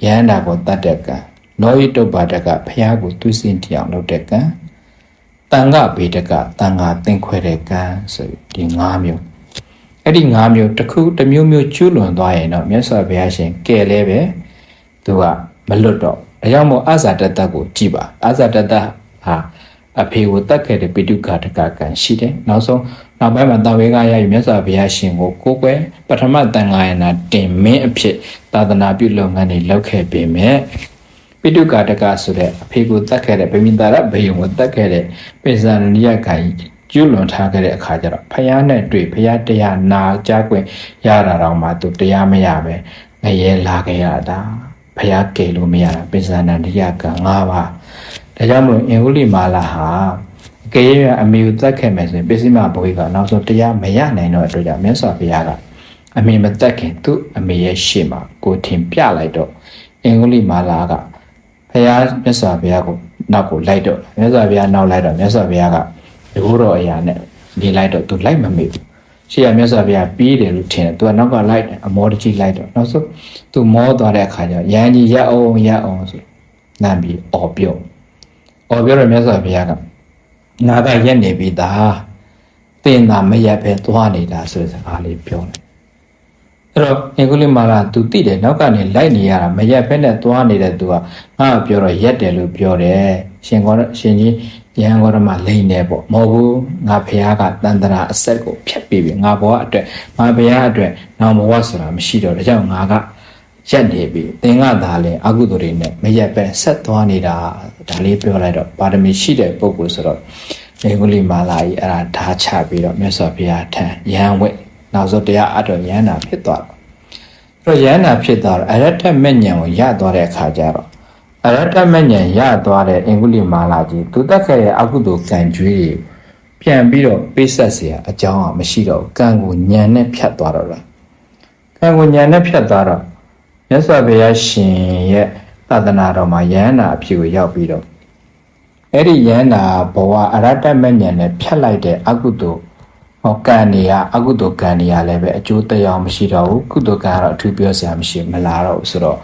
ယန္တာကိုတတ်တဲ့ကံလောဟိတုပ္ပါဒကဘုရားကိုသွေးစင်တရားလုပ်တဲ့ကံတန်ခဗေဒကတန်ခသင်ခွဲတဲ့ကံဆိုဒီ၅မျိုးအဲ့ဒီ၅မျိုးတစ်ခုတစ်မျိုးမျိုးကျွလွန်သွားရင်တော့မြတ်စွာဘုရားရှင်ကယ်လဲပဲသူကမလွတ်တော့ဒါကြောင့်မို့အာဇာတတကိုကြည်ပါအာဇာတတဟာအဖေကိုတတ်ခဲ့တဲ့ပိတုကာတကကံရှိတယ်နောက်ဆုံးနောက်ပိုင်းမှာတာဝေကရယူမြတ်စွာဘုရားရှင်ကိုကိုယ်ကွယ်ပထမတန်ခါယနာတင်မင်းအဖြစ်သာသနာပြုလုပ်ငန်းတွေလုပ်ခဲ့ပေမဲ့ပိတုကာတကဆိုတဲ့အဖေကိုတတ်ခဲ့တဲ့ဗိမိတာရဘေယုံကိုတတ်ခဲ့တဲ့ပိဇာနိယကံကျွလွန်ထားခဲ့တဲ့အခါကျတော့ဖယားနဲ့တွေ့ဖယားတရားနာကြားခွင့်ရတာတော့မှသူတရားမရပဲငရဲလာခဲ့ရတာဖယားကယ်လို့မရတာပိဇာနိယကံ၅ပါးဒါကြောင့်မလို့အင်္ဂုလိမာလာဟာအကယ်၍အမေကိုတတ်ခဲ့မယ်ဆိုရင်ပစ္စည်းမဘွေးကနောက်ဆုံးတရားမရနိုင်တော့အတွက်ကြောင့်မြတ်စွာဘုရားကအမေမတတ်ခင်သူ့အမေရဲ့ရှေ့မှာကိုထင်ပြလိုက်တော့အင်္ဂုလိမာလာကဘုရားမြတ်စွာဘုရားကိုနောက်ကိုလိုက်တော့မြတ်စွာဘုရားနောက်လိုက်တော့မြတ်စွာဘုရားကဒီဘိုးတော်အရာနဲ့နေလိုက်တော့သူလိုက်မမေ့ဘူးရှေ့ကမြတ်စွာဘုရားပြီးတယ်လို့ထင်တယ်သူကနောက်ကလိုက်တယ်အမောတကြီးလိုက်တော့နောက်ဆုံးသူမောသွားတဲ့အခါကျရန်ကြီးရက်အောင်ဆိုနမ်းပြီးအော်ပြောတော့မြတ်စွာဘုရားကငါကရက်နေပြီသားတင်တာမရက်ပဲသွားနေတာဆိုတဲ့စကားလေးပြောတယ်အဲ့တော့အင်္ဂုလိမာလာ तू သိတယ်နောက်ကနေလိုက်နေရတာမရက်ဖက်နဲ့သွားနေတဲ့ तू ကငါ့ကိုပြောတော့ရက်တယ်လို့ပြောတယ်ရှင်ကြီးယဟန်ဂေါရမလိန်နေပေါ့မဟုတ်ဘူးငါဘုရားကတန်တရာအဆက်ကိုဖြတ်ပြီးပြီငါဘဝအတွက်ငါဘုရားအတွက်နောင်ဘဝဆိုတာမရှိတော့ဒါကြောင့်ငါကရက်နေပြီသင်္ကသာလဲအကုသိုလ်တွေနဲ့မရက်ပဲဆက်သွားနေတာဒါလေးပြောလိုက်တော့ပါရမီရှိတဲ့ပုဂ္ဂိုလ်ဆိုတော့အင်္ဂုလိမာလာကြီးအဲ့ဒါဓာချပြီးတော့မြတ်စွာဘုရားထံယဟန်ဝိနောက်ဆုံးတရားအတော်ယဟန်နာဖြစ်သွားတော့အဲ့တော့ယဟန်နာဖြစ်သွားတော့အရတ္တမဉ္ဇဉ်ကိုရသွားတဲ့အခါကျတော့အရတ္တမဉ္ဇဉ်ရသွားတဲ့အင်္ဂုလိမာလာကြီးသူတက်ခဲ့တဲ့အကုသိုလ်ကံကြွေးတွေပြန်ပြီးတော့ပေးဆက်เสียအကြောင်းမရှိတော့ကံကိုညံနဲ့ဖြတ်သွားတော့လားကံကိုညံနဲ့ဖြတ်သွားတော့မြတ်စွာဘုရားရှင်ရဲ့သာသနာတော်မှာယဟန်နာအဖြစ်ကိုရောက်ပြီးတော့အဲ့ဒီယဟန်နာဘဝအရတ္တမဉ္ဇဉ်နဲ့ဖြတ်လိုက်တဲ့အကုသိုလ်ကံတွေကအကုသိုလ်ကံတွေကလည်းပဲအကျိုးတရားမရှိတော့ဘူးကုသိုလ်ကံကတော့အထူးပြောစရာမရှိမလာတော့ဘူးဆိုတော့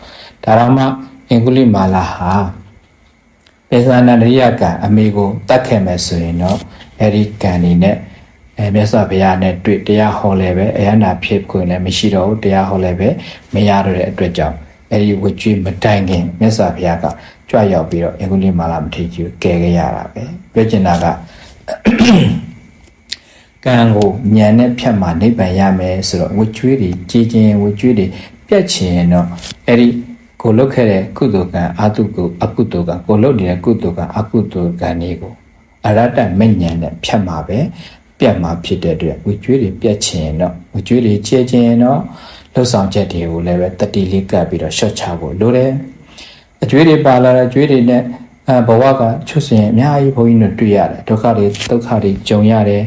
ဒါတော့မှအင်္ဂုလိမာလာဟာပေဇာနန္ဒရိယကံအမေကိုတတ်ခဲ့မယ်ဆိုရင်တော့အဲ့ဒီကံတွေနဲ့မြတ်စွာဘုရားနဲ့တွေ့တရားဟောလည်းပဲအယန္တာဖြစ်ခွင့်လည်းမရှိတော့ဘူးတရားဟောလည်းပဲမရတော့တဲ့အတွက်ကြောင့်အဲ့ဒီဝကြွေးမတိုင်ခင်မြတ်စွာဘုရားကကြွရောက်ပြီးတော့အင်္ဂုလိမာလာမထေရကြီးကိုကယ်ခဲ့ရတာပဲပြောချင်တာကကံကိုဉာဏ်နဲ့ဖြတ်မှနိဗ္ဗာန်ရမယ်ဆိုတော့ဝကြွေးတွေကြည်ခြင်းဝကြွေးတွေပြတ်ခြင်းတော့အဲ့ဒီကိုလုတ်ခဲ့တဲ့ကုသိုလ်ကံအကုသိုလ်ကံကိုလုတ်နေတဲ့ကုသိုလ်ကံအကုသိုလ်ကံတွေကိုအရတ္တမဉ္ဇဉ်နဲ့ဖြတ်မှာပဲပြတ်မှာဖြစ်တဲ့အတွက်ဝကြွေးတွေပြတ်ခြင်းတော့ဝကြွေးတွေချဲခြင်းတော့လှုပ်ဆောင်ချက်တွေကိုလည်းပဲတတိလေးကပ်ပြီးတော့ရှော့ချဖို့လိုတယ်အကျွေးတွေပါလာတဲ့ကျွေးတွေနဲ့ဘဝကချွတ်စင်အများကြီးဘုန်းကြီးတို့တွေ့ရတယ်ဒုက္ခတွေကြုံရတယ်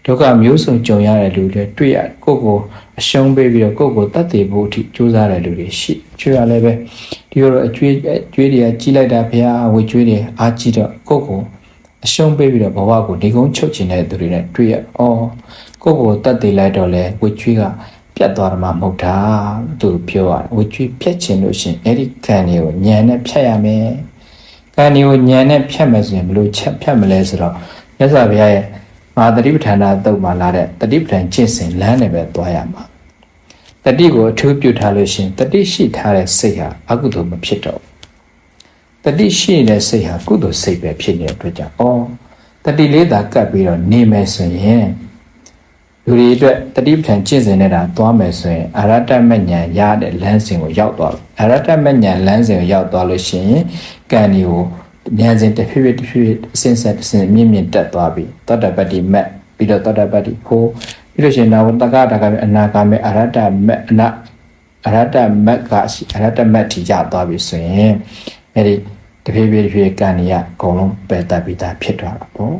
ဒုက္ခမျိုးစုံကြုံရတဲ့လူတွေတွေ့ရကိုယ့်ကိုအရှုံးပေးပြီးတော့ကိုယ့်ကိုတတ်သိဖို့အထိကြိုးစားတဲ့လူတွေရှိချွေရလည်းပဲဒီလိုအကျွေးတွေကကြီးလိုက်တာဘုရားဝကျွေးတွေအားကြီးတော့ကိုယ့်ကိုအရှုံးပေးပြီးတော့ဘဝကိုဒီကုန်းချုပ်ချင်တဲ့သူတွေနဲ့တွေ့ရကိုယ့်ကိုတတ်သိလိုက်တော့လဲဝကျွေးကပြတ်သွားတာမှမဟုတ်တာသူပြောရတယ်ဝကျွေးဖြတ်ချင်လို့ရှင်အဲ့ဒီကံတွေကိုညံနဲ့ဖြတ်ရမယ်ကံတွေကိုညံနဲ့ဖြတ်မယ်ဆိုရင်ဘယ်လိုဖြတ်မလဲဆိုတော့မြတ်စွာဘုရားရဲ့ တတိပဋ္ဌာန်တုတ်မှာလာတဲ့တတိပဋ္ဌာန်ကျင့်စဉ်လမ်းနဲ့ပဲသွားရမှာတတိကိုအထူးပြုထားလို့ရှင်တတိရှိထားတဲ့စိတ်ဟာအကုသိုလ်မဖြစ်တော့တတိရှိတဲ့စိတ်ဟာကုသိုလ်စိတ်ပဲဖြစ်နေတဲ့အတွက်ကြောင့်တတိလေးသာကပ်ပြီးတော့နေမယ်ဆိုရင်လူတွေအတွက်တတိပဋ္ဌာန်ကျင့်စဉ်နဲ့တာသွားမယ်ဆိုရင်အရတ္တမဉ္ဇဉ်ရတဲ့လမ်းစဉ်ကိုရောက်သွားပြီအရတ္တမဉ္ဇဉ်လမ်းစဉ်ကိုရောက်သွားလို့ရှိရင်ကံဒီကိုဉာဏ်စဉ်တစ်ဖြည်းဖြည်းအစဉ်ဆက်မြင့်တက်သွားပြီသောတပတ္တိမတ်ပြီးတော့သောတပတ္တိဖို့ပြီးလို့ရှိရင်နောက်တက္ကတာကအနာဂမေအရတ္တမတ်အရတ္တမတ်ကအရတ္တမတ်ထိကြသွားပြီဆိုရင်အဲဒီတဖြည်းဖြည်းကံဒီကအကုန်လုံးပယ်တတ်ပြီးသားဖြစ်သွားတာပေါ့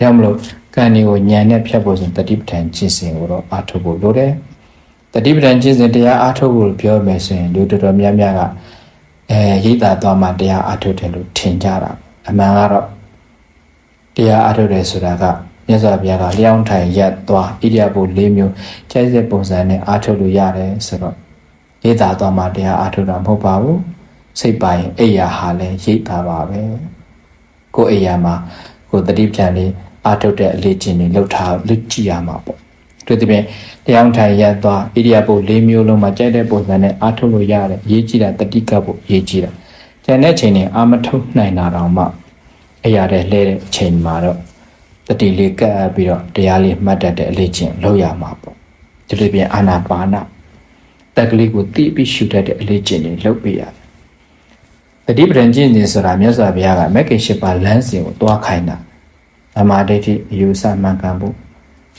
ရမလို့ကံဒီကိုဉာဏ်နဲ့ဖြတ်ဖို့ဆိုတတိပဋ္ဌာန်ကျင့်စဉ်ကိုတော့အားထုတ်ဖို့လိုတယ်တတိပဋ္ဌာန်ကျင့်စဉ်တရားအားထုတ်ဖို့ပြောမယ်ဆိုရင်လူတော်တော်များများကရိတ်တာသွားမှတရားအားထုတ်တယ်လို့ထင်ကြတာအမှန်ကတော့တရားအားထုတ်တယ်ဆိုတာကမြတ်စွာဘုရားကလျှောင်းထိုင်ရက်သွားဣရိယာပု၄မျိုးကျိုက်တဲ့ပုံစံနဲ့အားထုတ်လို့ရတယ်ဆိုတော့ရိတ်တာသွားမှတရားအားထုတ်တာမဟုတ်ပါဘူးစိတ်ပိုင်းအိယာဟာလည်းရိတ်တာပါပဲကိုယ်အိယာမှာကိုယ်တတိပဋ္ဌာန်လေးအားထုတ်တဲ့အလေးချင်းတွေလှုပ်ထားလှကြည့်ရမှာပေါ့သူတပည့်တရားထိုင်ရက်သွားဣရိယာပု၄မျိုးလုံးမှာကြိုက်တဲ့ပုံစံနဲ့အားထုတ်လို့ရတယ်ရေးကြည့်တာတတိကပ်ဖို့ရေးကြည့်တာကျန်တဲ့ချိန်တွေအာမထုတ်နိုင်တာတော့မှအရာတဲ့လှဲတဲ့အချိန်မှာတော့တတိလေးကပ်ပြီးတော့တရားလေးမှတ်တတ်တဲ့အလေးချင်းလုပ်ရမှာပေါ့ဒီလိုပြင်အာနာပါနတက်ကလေးကိုတိပြီးရှုတတ်တဲ့အလေးချင်းတွေလုပ်ပေးရတယ်တတိပဋ္ဌာန်ကျင့်စဉ်ဆိုတာမြတ်စွာဘုရားကမဂ္ဂင်၈ပါးလမ်းစဉ်ကိုတွားခိုင်းတာသမာဓိဋ္ဌိအယူဆမှန်ကန်ဖို့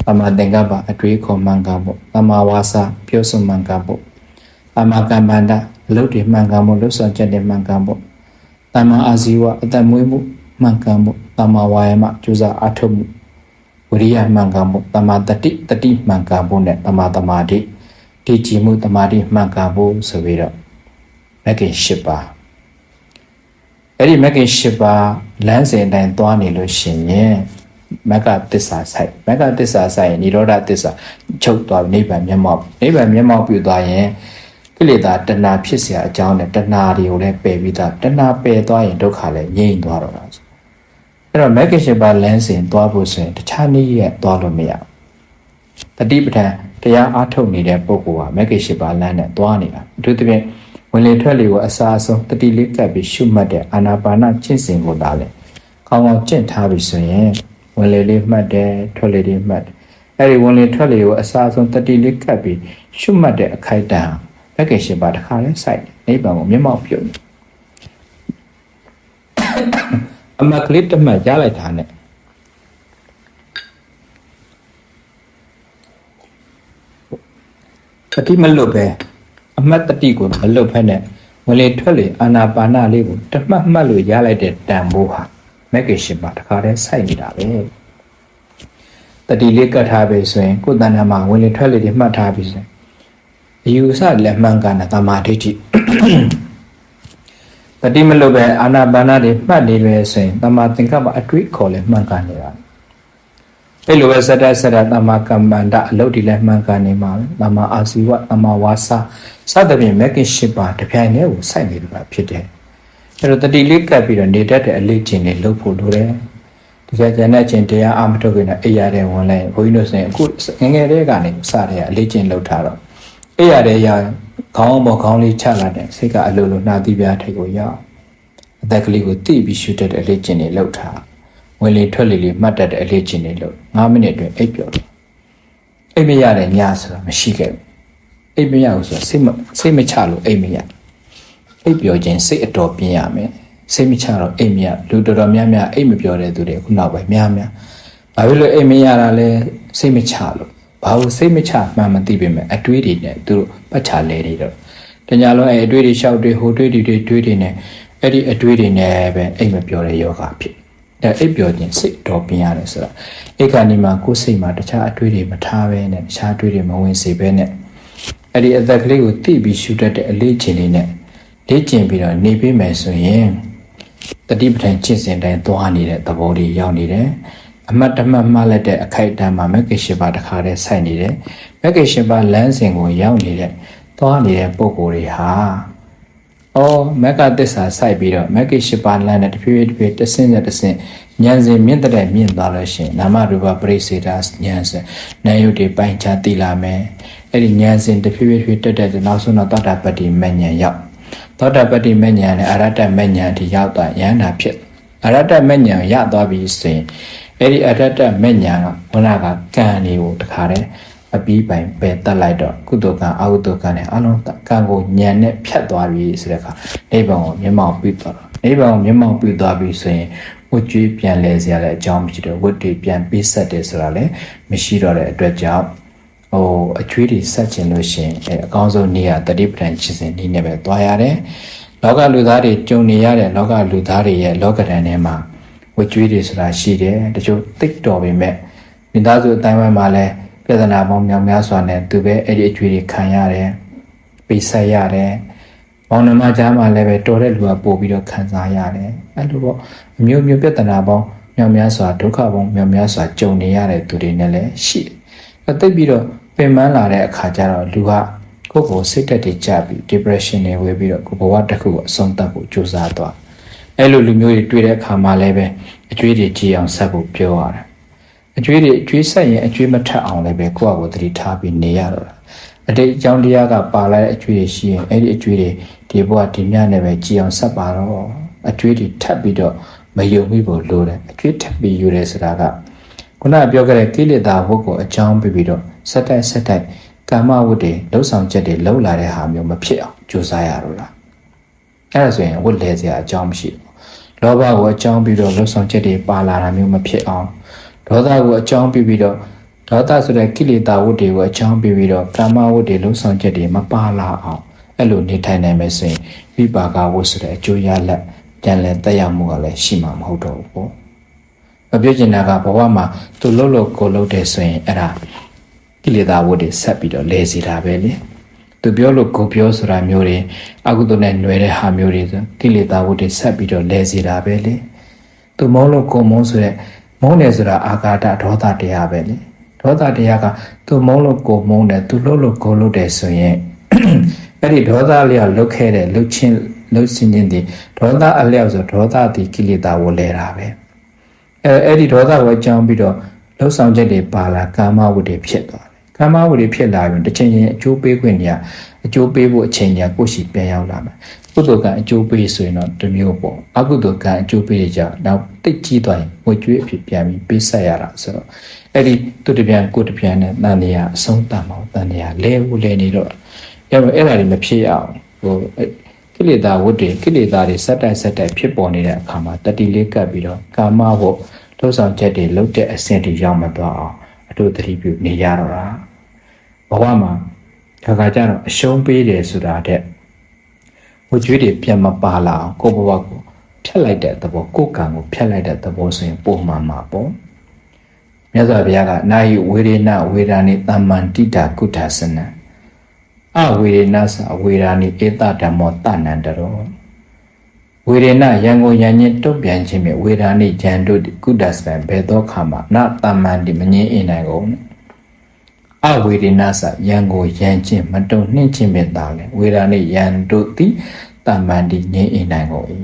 သမာသင်္ကပ္ပအတွေးခေါ်မှန်ကန်ဖို့သမာဝါစာပြောဆိုမှန်ကန်ဖို့သမာကမ္မန္တအလုပ်တွေမှန်ကန်ဖို့လှုပ်ဆောင်ချက်တွေမှန်ကန်ဖို့သမာအာဇီဝအသက်မွေးမှုမှန်ကန်ဖို့သမာဝါယာမကြိုးစားအားထုတ်မှုဝိရိယမှန်ကန်ဖို့သမာတတိမှန်ကန်ဖို့နဲ့သမာသမာဓိတည်ကြည်မှုသမာဓိမှန်ကန်ဖို့ဆိုပြီးတော့မဂ္ဂင်၈ပါးအဲ့ဒီမဂ္ဂင်၈ပါးလမ်းစဉ်တိုင်းသွားနေလို့ရှိရင်မဂ္ဂသစ္စာဆိုင်မဂ္ဂသစ္စာဆိုင်និရောဓသစ္စာချုပ်သွားနိဗ္ဗာန်မျက်မှောက်ပြုသွားရင်ကိလေသာတဏှာဖြစ်เสียအကြောင်းနဲ့တဏှာတွေကိုလည်းပယ်ပြီးသားတဏှာပယ်သွားရင်ဒုက္ခလည်းငြိမ်းသွားတော့တာအဲ့တော့မဂ္ဂင်၈ပါးလမ်းစဉ်သွားဖို့ဆိုရင်တခြားနည်းရဲ့သွားလို့မရတတိပဋ္ဌာန်တရားအားထုတ်နေတဲ့ပုဂ္ဂိုလ်ဟာမဂ္ဂင်၈ပါးလမ်းနဲ့သွားနေတာအထူးသဖြင့်ဝင်လေထွက်လေကိုအစားအဆုံးတတိလေးကပ်ပြီးရှုမှတ်တဲ့အာနာပါနကျင့်စဉ်ကိုလာလေကောင်းကောင်းကျင့်ထားပြီဆိုရင်ဝင်လေလေးမှတ်တယ်ထွက်လေလေးမှတ်တယ်အဲ့ဒီဝင်လေထွက်လေကိုအစားအဆုံးတတိလေးကပ်ပြီးရှုမှတ်တဲ့အခိုက်အတန့်မဂ္ဂင်၈ပါးတစ်ခါလဲစိုက်နိဗ္ဗာန်ကိုမျက်မှောက်ပြုတ်အမကလေးတစ်မှတ်ရလိုက်တာနဲ့တတိမလွတ်ပဲအမတ်တတိကိုမလွတ်ဖက်နဲ့ဝင်လေထွက်လေအာနာပါနလေးကိုတမှတ်မှတ်လို့ရလိုက်တဲ့တန်ဖိုးဟာမဂ္ဂင်၈ပါးတစ်ခါတည်းစိုက်နေတာပဲတတိလေးကတ်ထားပြီဆိုရင်ကိုယ်တဏ္ဍာမှာဝင်လေထွက်လေတွေမှတ်ထားပြီဆိုရင်အယူဆလက်မှန်ကန်တဲ့သမာဓိဋ္ဌိတတိမလွတ်ပဲအာနာပါနတွေမှတ်နေတယ်ဆိုရင်သမာသင်္ကပ္ပအတွေးခေါ်လဲမှန်ကန်နေတာအဲ့လိုပဲစတသမာကမ္မန္တအလုတ်ဒီလဲမှန်ကန်နေမှာပဲသမာအာဇီဝသမာဝါစာစသဖြင့်မဂ္ဂင်၈ပါးတစ်ပြိုင်တည်းကိုစိုက်နေတယ်ဖြစ်တယ်အဲ့တော့တတိလေးကပ်ပြီးတော့နေတတ်တဲ့အလေးချင်းတွေလုပ်ဖို့လိုတယ်ဒီကကျန်တဲ့ချင်းတရားအမထုတ်ခင်တော့အိယာတဲ့ဝင်လိုက်ဘုန်းကြီးတို့ဆိုရင်အခုငယ်တဲ့ကနေစတဲ့အလေးချင်းလုပ်ထားတော့အိယာတဲ့ရခေါင်းပေါ်ခေါင်းလေးချလာတဲ့စိတ်ကအလိုလိုနှာသီးပြားထိတ်ကိုရောက်အသက်ကလေးကိုတိပြီးရှုတတ်တဲ့အလေးချင်းတွေလုပ်ထားဝင်လေထွက်လေလေးမှတ်တတ်တဲ့အလေးချင်းတွေလုပ်9မိနစ်အတွင်းအိပ်ပျော်တယ်အိပ်မရတဲ့ညဆိုတာမရှိခဲ့ဘူးအိပ်မရဘူးဆိုစိတ်မချလို့အိပ်မရအိပ်ပျော်ခြင်းစိတ်အတော်ပြင်းရမယ်စိတ်မချတော့အိပ်မရလူတော်တော်များများအိပ်မပျော်တဲ့သူတွေခုနောက်ပိုင်းများဘာဖြစ်လို့အိပ်မရတာလဲစိတ်မချလို့ဘာလို့စိတ်မချမှန်မသိပေမဲ့အတွေးတွေနဲ့သူတို့ပတ်ချလဲနေတော့တညာလုံးအတွေးတွေရှောက်တွေဟိုတွေးတွေနဲ့အဲ့ဒီအတွေးတွေနဲ့ပဲအိပ်မပျော်တဲ့ယောဂဖြစ်အိပ်ပျော်ခြင်းစိတ်တော်ပြင်းရတယ်ဆိုတာဧကဏီမှာကိုယ်စိတ်မှာတခြားအတွေးတွေမထားဘဲနဲ့တခြားအတွေးတွေမဝင်စေဘဲနဲ့အဲ့ဒီအသက်ကလေးကိုတိပြီးရှုတတ်တဲ့အလေးချိန်လေးနဲ့လေ့ကျင့်ပြီးတော့နေပြီးမယ်ဆိုရင်တတိပဋ္ဌာန်ကျင့်စဉ်တိုင်းသွားနေတဲ့သဘောတွေရောက်နေတယ်အမတ်တမတ်မှလက်တဲ့အခိုက်အတန့်မှာမဂ္ဂင်၈ပါးတစ်ခါတည်းစိုက်နေတယ်မဂ္ဂင်၈ပါးလမ်းစဉ်ကိုရောက်နေတဲ့သွားနေတဲ့ပုံကိုယ်တွေဟာမဂ္ဂသစ္စာစိုက်ပြီးတော့မဂ္ဂင်၈ပါးလမ်းနဲ့တဖြည်းဖြည်းတဆင့်နဲ့တဆင့် ဉာဏ်စဉ်မြင့်တဲ့မြင့်သွားလို့ရှိရင်နာမရူပပရိစေတဉာဏ်စဉ်နာယုတ်တွေပိုင်းခြားသိလာမယ်အဲ့ဒီဉာဏ်စဉ်တစ်ဖြည်းဖြည်းတက်တဲ့နောက်ဆုံးတော့သောတာပတ္တိမဉ္ဇဉ်ရောက်သောတာပတ္တိမဉ္ဇဉ်နဲ့အရဟတမဉ္ဇဉ်အထိရောက်သွားယန္တာဖြစ်အရဟတမဉ္ဇဉ်ရသွားပြီဆိုရင်အဲ့ဒီအရဟတမဉ္ဇဉ်ကဘုရားကကံတွေကိုတခါတည်းအပြီးပိုင်ပယ်တတ်လိုက်တော့ကုသိုလ်ကံအကုသိုလ်ကံနဲ့အလုံးကံကိုဉာဏ်နဲ့ဖြတ်သွားပြီဆိုတဲ့အခါနိဗ္ဗာန်ကိုမျက်မှောက်ပြုသွားတော့နိဗ္ဗာန်ကိုမျက်မှောက်ပြုသွားပြီဆိုရင်ဝတ်ကြွေးပြန်လဲစရာလည်းအကြောင်းမရှိတော့ဝတ်တွေပြန်ပေးဆက်တယ်ဆိုတာလည်းမရှိတော့တဲ့အတွက်ကြောင့်အကျွေးတွေဆက်ကျင်လို့ရှိရင်အကောင်းဆုံးနေရာတတိပဋ္ဌာန်ခြင်းစဉ်ဒီနဲ့ပဲသွားရတယ်လောကလူသားတွေကြုံနေရတဲ့လောကလူသားတွေရဲ့လောကဓာတ်ထဲမှာဝတ်ကြွေးတွေဆိုတာရှိတယ်တချို့သိတော်ပေမဲ့မိသားစုအတိုင်းဝိုင်းမှာလည်းပြဿနာပေါင်းများများစွာနဲ့သူပဲအဲ့ဒီအကျွေးတွေခံရတယ်ပေးဆက်ရတယ်ဘောင်နှမကြားမှာလည်းပဲတော်တဲ့လူကပို့ပြီးတော့ခံစားရတယ်အဲ့လိုပေါ့အမျိုးမျိုးပြဿနာပေါင်းများများစွာဒုက္ခပေါင်းများများစွာကြုံနေရတဲ့သူတွေနဲ့လည်းရှိတယ်သိပြီးတော့ပင်ပန်းလာတဲ့အခါကျတော့လူကကိုယ့်ကိုယ်စိတ်ဓာတ်တွေကျပြီး depression တွေဝေပြီးတော့ကိုယ်ဘဝတစ်ခုကိုအဆုံးသတ်ဖို့ကြိုးစားသွားအဲ့လိုလူမျိုးတွေတွေ့တဲ့အခါမှာလည်းပဲအကျွေးတွေကြည်အောင်ဆက်ဖို့ပြောရတယ်အကျွေးတွေအကျွေးဆက်ရင်အကျွေးမထက်အောင်လည်းပဲကိုယ့်အကိုယ်သတိထားပြီးနေရတော့တာအတိတ်အကြောင်းတရားကပါလာတဲ့အကျွေးတွေရှိရင်အဲ့ဒီအကျွေးတွေဒီဘဝဒီမြတ်နဲ့ပဲကြည်အောင်ဆက်ပါတော့အကျွေးတွေထပ်ပြီးတော့မယုံမိဖို့လိုတယ်အကျွေးထပ်ပြီးယူရဲဆိုတာကခုနကပြောခဲ့တဲ့ကိလေသာဝတ်ကိုအကြောင်းပြီးတော့ဆက်တိုက်ကာမဝတ်တွေလှုပ်ဆောင်ချက်တွေလှုပ်လာတဲ့ဟာမျိုးမဖြစ်အောင်ကြိုးစားရတော့လားအဲ့ဒါဆိုရင်ဝတ်လဲစရာအကြောင်းမရှိဘူးလောဘကိုအကြောင်းပြီးတော့လှုပ်ဆောင်ချက်တွေပါလာတာမျိုးမဖြစ်အောင်ဒေါသကိုအကြောင်းပြီးတော့ဒေါသဆိုတဲ့ကိလေသာဝတ်တွေကိုအကြောင်းပြီးတော့ကာမဝတ်တွေလှုပ်ဆောင်ချက်တွေမပါလာအောင်အဲ့လိုနေထိုင်နိုင်မယ်ဆိုရင်ဝိပါကဝတ်ဆိုတဲ့အကျိုးရလဒ်ပြန်လည်တက်ရောက်မှုကလည်းရှိမှာမဟုတ်တော့ဘူးပေါ့မပြောချင်တာကဘဝမှာသူလှုပ်လို့ကိုလှုပ်တယ်ဆိုရင်အဲ့ဒါကိလေသာဝတ်တွေဆက်ပြီးတော့လဲစီတာပဲလေသူပြောလို့ကိုပြောဆိုတာမျိုးတွေအကုသိုလ်နဲ့ຫນွယ်တဲ့ဟာမျိုးတွေဆိုကိလေသာဝတ်တွေဆက်ပြီးတော့လဲစီတာပဲလေသူမုန်းလို့ကိုမုန်းဆိုတဲ့မုန်းတယ်ဆိုတာအာဃာတဒေါသတရားပဲလေဒေါသတရားကသူမုန်းလို့ကိုမုန်းတယ်သူလှုပ်လို့ကိုလှုပ်တယ်ဆိုရင်အဲ့ဒီဒေါသလျောက်လှုပ်ခဲ့တဲ့လှုပ်ခြင်းဒီဒေါသအလျောက်ဆိုဒေါသဒီကိလေသာဝတ်လဲတာပဲအဲ့ဒီဒေါသကိုအကြောင်းပြီးတော့လှုပ်ဆောင်ချက်တွေပါလာကာမဝတ်တွေဖြစ်သွားတယ်ကာမဝတ်တွေဖြစ်လာရင်တစ်ချိန်ချင်းအကျိုးပေးခွင့်ညာအကျိုးပေးဖို့အချိန်ညာကိုရှိပြန်ရောက်လာမယ်ကုသိုလ်ကအကျိုးပေးဆိုရင်တော့တစ်မျိုးပေါ့အကုသိုလ်ကအကျိုးပေးကြတော့တိတ်ကြီးသွားရင်ဝကြွေးအဖြစ်ပြန်ပြီးပေးဆက်ရတာဆိုတော့အဲ့ဒီသူတပြန်ကိုတပြန်နဲ့တန်တရားအဆုံးတတ်မှာတန်တရားလဲဖို့လဲနေတော့အဲ့ဒါတွေမဖြစ်အောင်ကိလေသာဝတ်တွေကိလေသာတွေဆက်တိုက်ဖြစ်ပေါ်နေတဲ့အခါမှာတတိလေးကပ်ပြီးတော့ကာမဝတ်လှုပ်ဆောင်ချက်တွေလှုပ်တဲ့အဆင့်တွေရောက်မသွားအောင်အတူတတိပြုနေရတော့တာဘဝမှာခါကြတော့အရှုံးပေးတယ်ဆိုတာတဲ့ဝကြွေးတွေပြန်မပါလာအောင်ကိုယ့်ဘဝကိုဖြတ်လိုက်တဲ့သဘောကိုယ်ကံကိုဖြတ်လိုက်တဲ့သဘောဆိုရင်ပုံမှန်မှာပေါ့မြတ်စွာဘုရားကနာယိဝေရေနဝေဒာနိသမ္မန္တိတာကုဋ္ဌာစနံအဝေရေနသဝေဒာနိဧတဓမ္မောတဏန္တရောဝေရေနယံကိုယံချင်းတုတ်ပြန်ခြင်းမြဝေဒာနိယံတို့ကုဋ္ဌာစနံဘယ်သောခါမှာနသမ္မန္တိမငြင်းအင်းနိုင်ကုန်အဝေရေနသယံကိုယံချင်းမတုံနှင့်ခြင်းမြတာလေဝေဒာနိယံတို့သည်သမ္မန္တိငြင်းအင်းနိုင်ကုန်၏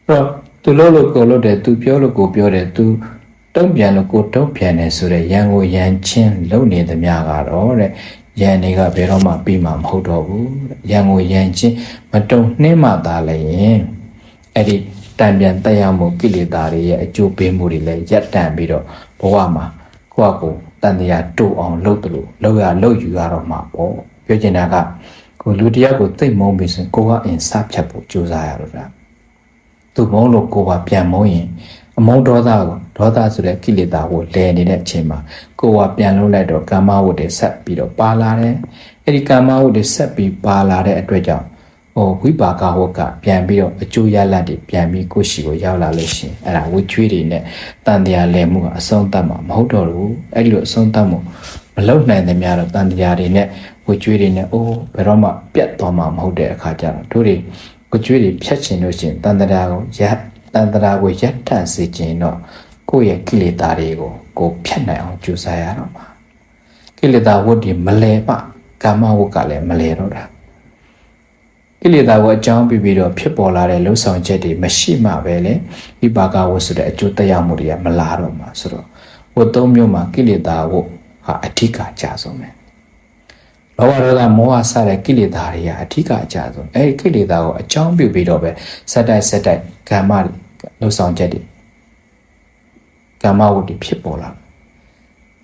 တော့သူလို့ကိုလို့တယ်သူပြောလို့ကိုပြောတယ်သူတုံ့ပြန်လို့ကိုတုံ့ပြန်တယ်ဆိုတဲ့ရန်ကိုရန်ချင်းလုံနေသမျှကတော့တဲ့ရန်တွေကဘယ်တော့မှပြီးမှာမဟုတ်တော့ဘူးရန်ကိုရန်ချင်းမတုံနှင်းမှသာလည်းရင်အဲ့ဒီတံပြန်တက်ရောက်မှုကိလေသာတွေရဲ့အကျိုးပေးမှုတွေလည်းရပ်တန့်ပြီးတော့ဘဝမှာကိုယ့်အကိုတန်တရားတူအောင်လုပ်တယ်လို့လုပ်ယူရတော့မှာပေါ့ပြောချင်တာကကိုလူတရားကိုသိမ့်မုန်းပြီးဆိုရင်ကိုကအင်စဖြတ်ဖို့ကြိုးစားရတော့တာသူမုန်းလို့ကိုကပြန်မုန်းရင်အမုန်းဒေါသဆိုတဲ့ကိလေသာကိုလဲနေတဲ့အချိန်မှာကိုယ်ကပြန်လုံးလိုက်တော့ကာမဝတ္တဆက်ပြီးတော့ပါလာတယ်အဲ့ဒီကာမဝတ္တဆက်ပြီးပါလာတဲ့အတွက်ကြောင့်ဝိပါကဝတ်ကပြန်ပြီးတော့အကျိုးရလဒ်တွေပြန်ပြီးကိုယ့်ရှိကိုရောက်လာလို့ရှိရင်အဲ့ဒါဝိချွေးတွေနဲ့တန်တရားလဲမှုကအဆုံးသတ်မှာမဟုတ်တော့ဘူးအဲ့ဒီလိုအဆုံးသတ်မှုမလုပ်နိုင်တဲ့များတော့တန်တရားတွေနဲ့ဝိချွေးတွေနဲ့ဘယ်တော့မှပြတ်သွားမှာမဟုတ်တဲ့အခါကျတော့တို့တွေဝိချွေးတွေဖြတ်ချင်လို့ရှိရင်တန်တရားကိုရပ်တန့်စေခြင်းတော့ကိုယ့်ရဲ့ကိလေသာတွေကိုဖြတ်နိုင်အောင်ကြိုးစားရတော့မှာကိလေသာဝတ်တွေမလဲပါကာမဝတ်ကလည်းမလဲတော့တာ ကိလေသာကိုအကြောင်းပြပြီးတော့ဖြစ်ပေါ်လာတဲ့လုံဆောင်ချက်တွေမရှိမှပဲလေဝိပါကဝတ်ဆိုတဲ့အကျိုးတရားမှုတွေကမလာတော့မှာဆိုတော့ဝတ်သုံးမျိုးမှာကိလေသာကိုဟာအဓိကကြဆုံးပဲလောဘဒေါသမောဟစတဲ့ကိလေသာတွေကအဓိကအကြဆုံးအဲဒီကိလေသာကိုအကြောင်းပြုပြီးတော့ပဲစက်တိုက်ကမ္မလုံဆောင်ချက်တွေကမ္မဝတ္တိဖြစ်ပေါ်လာ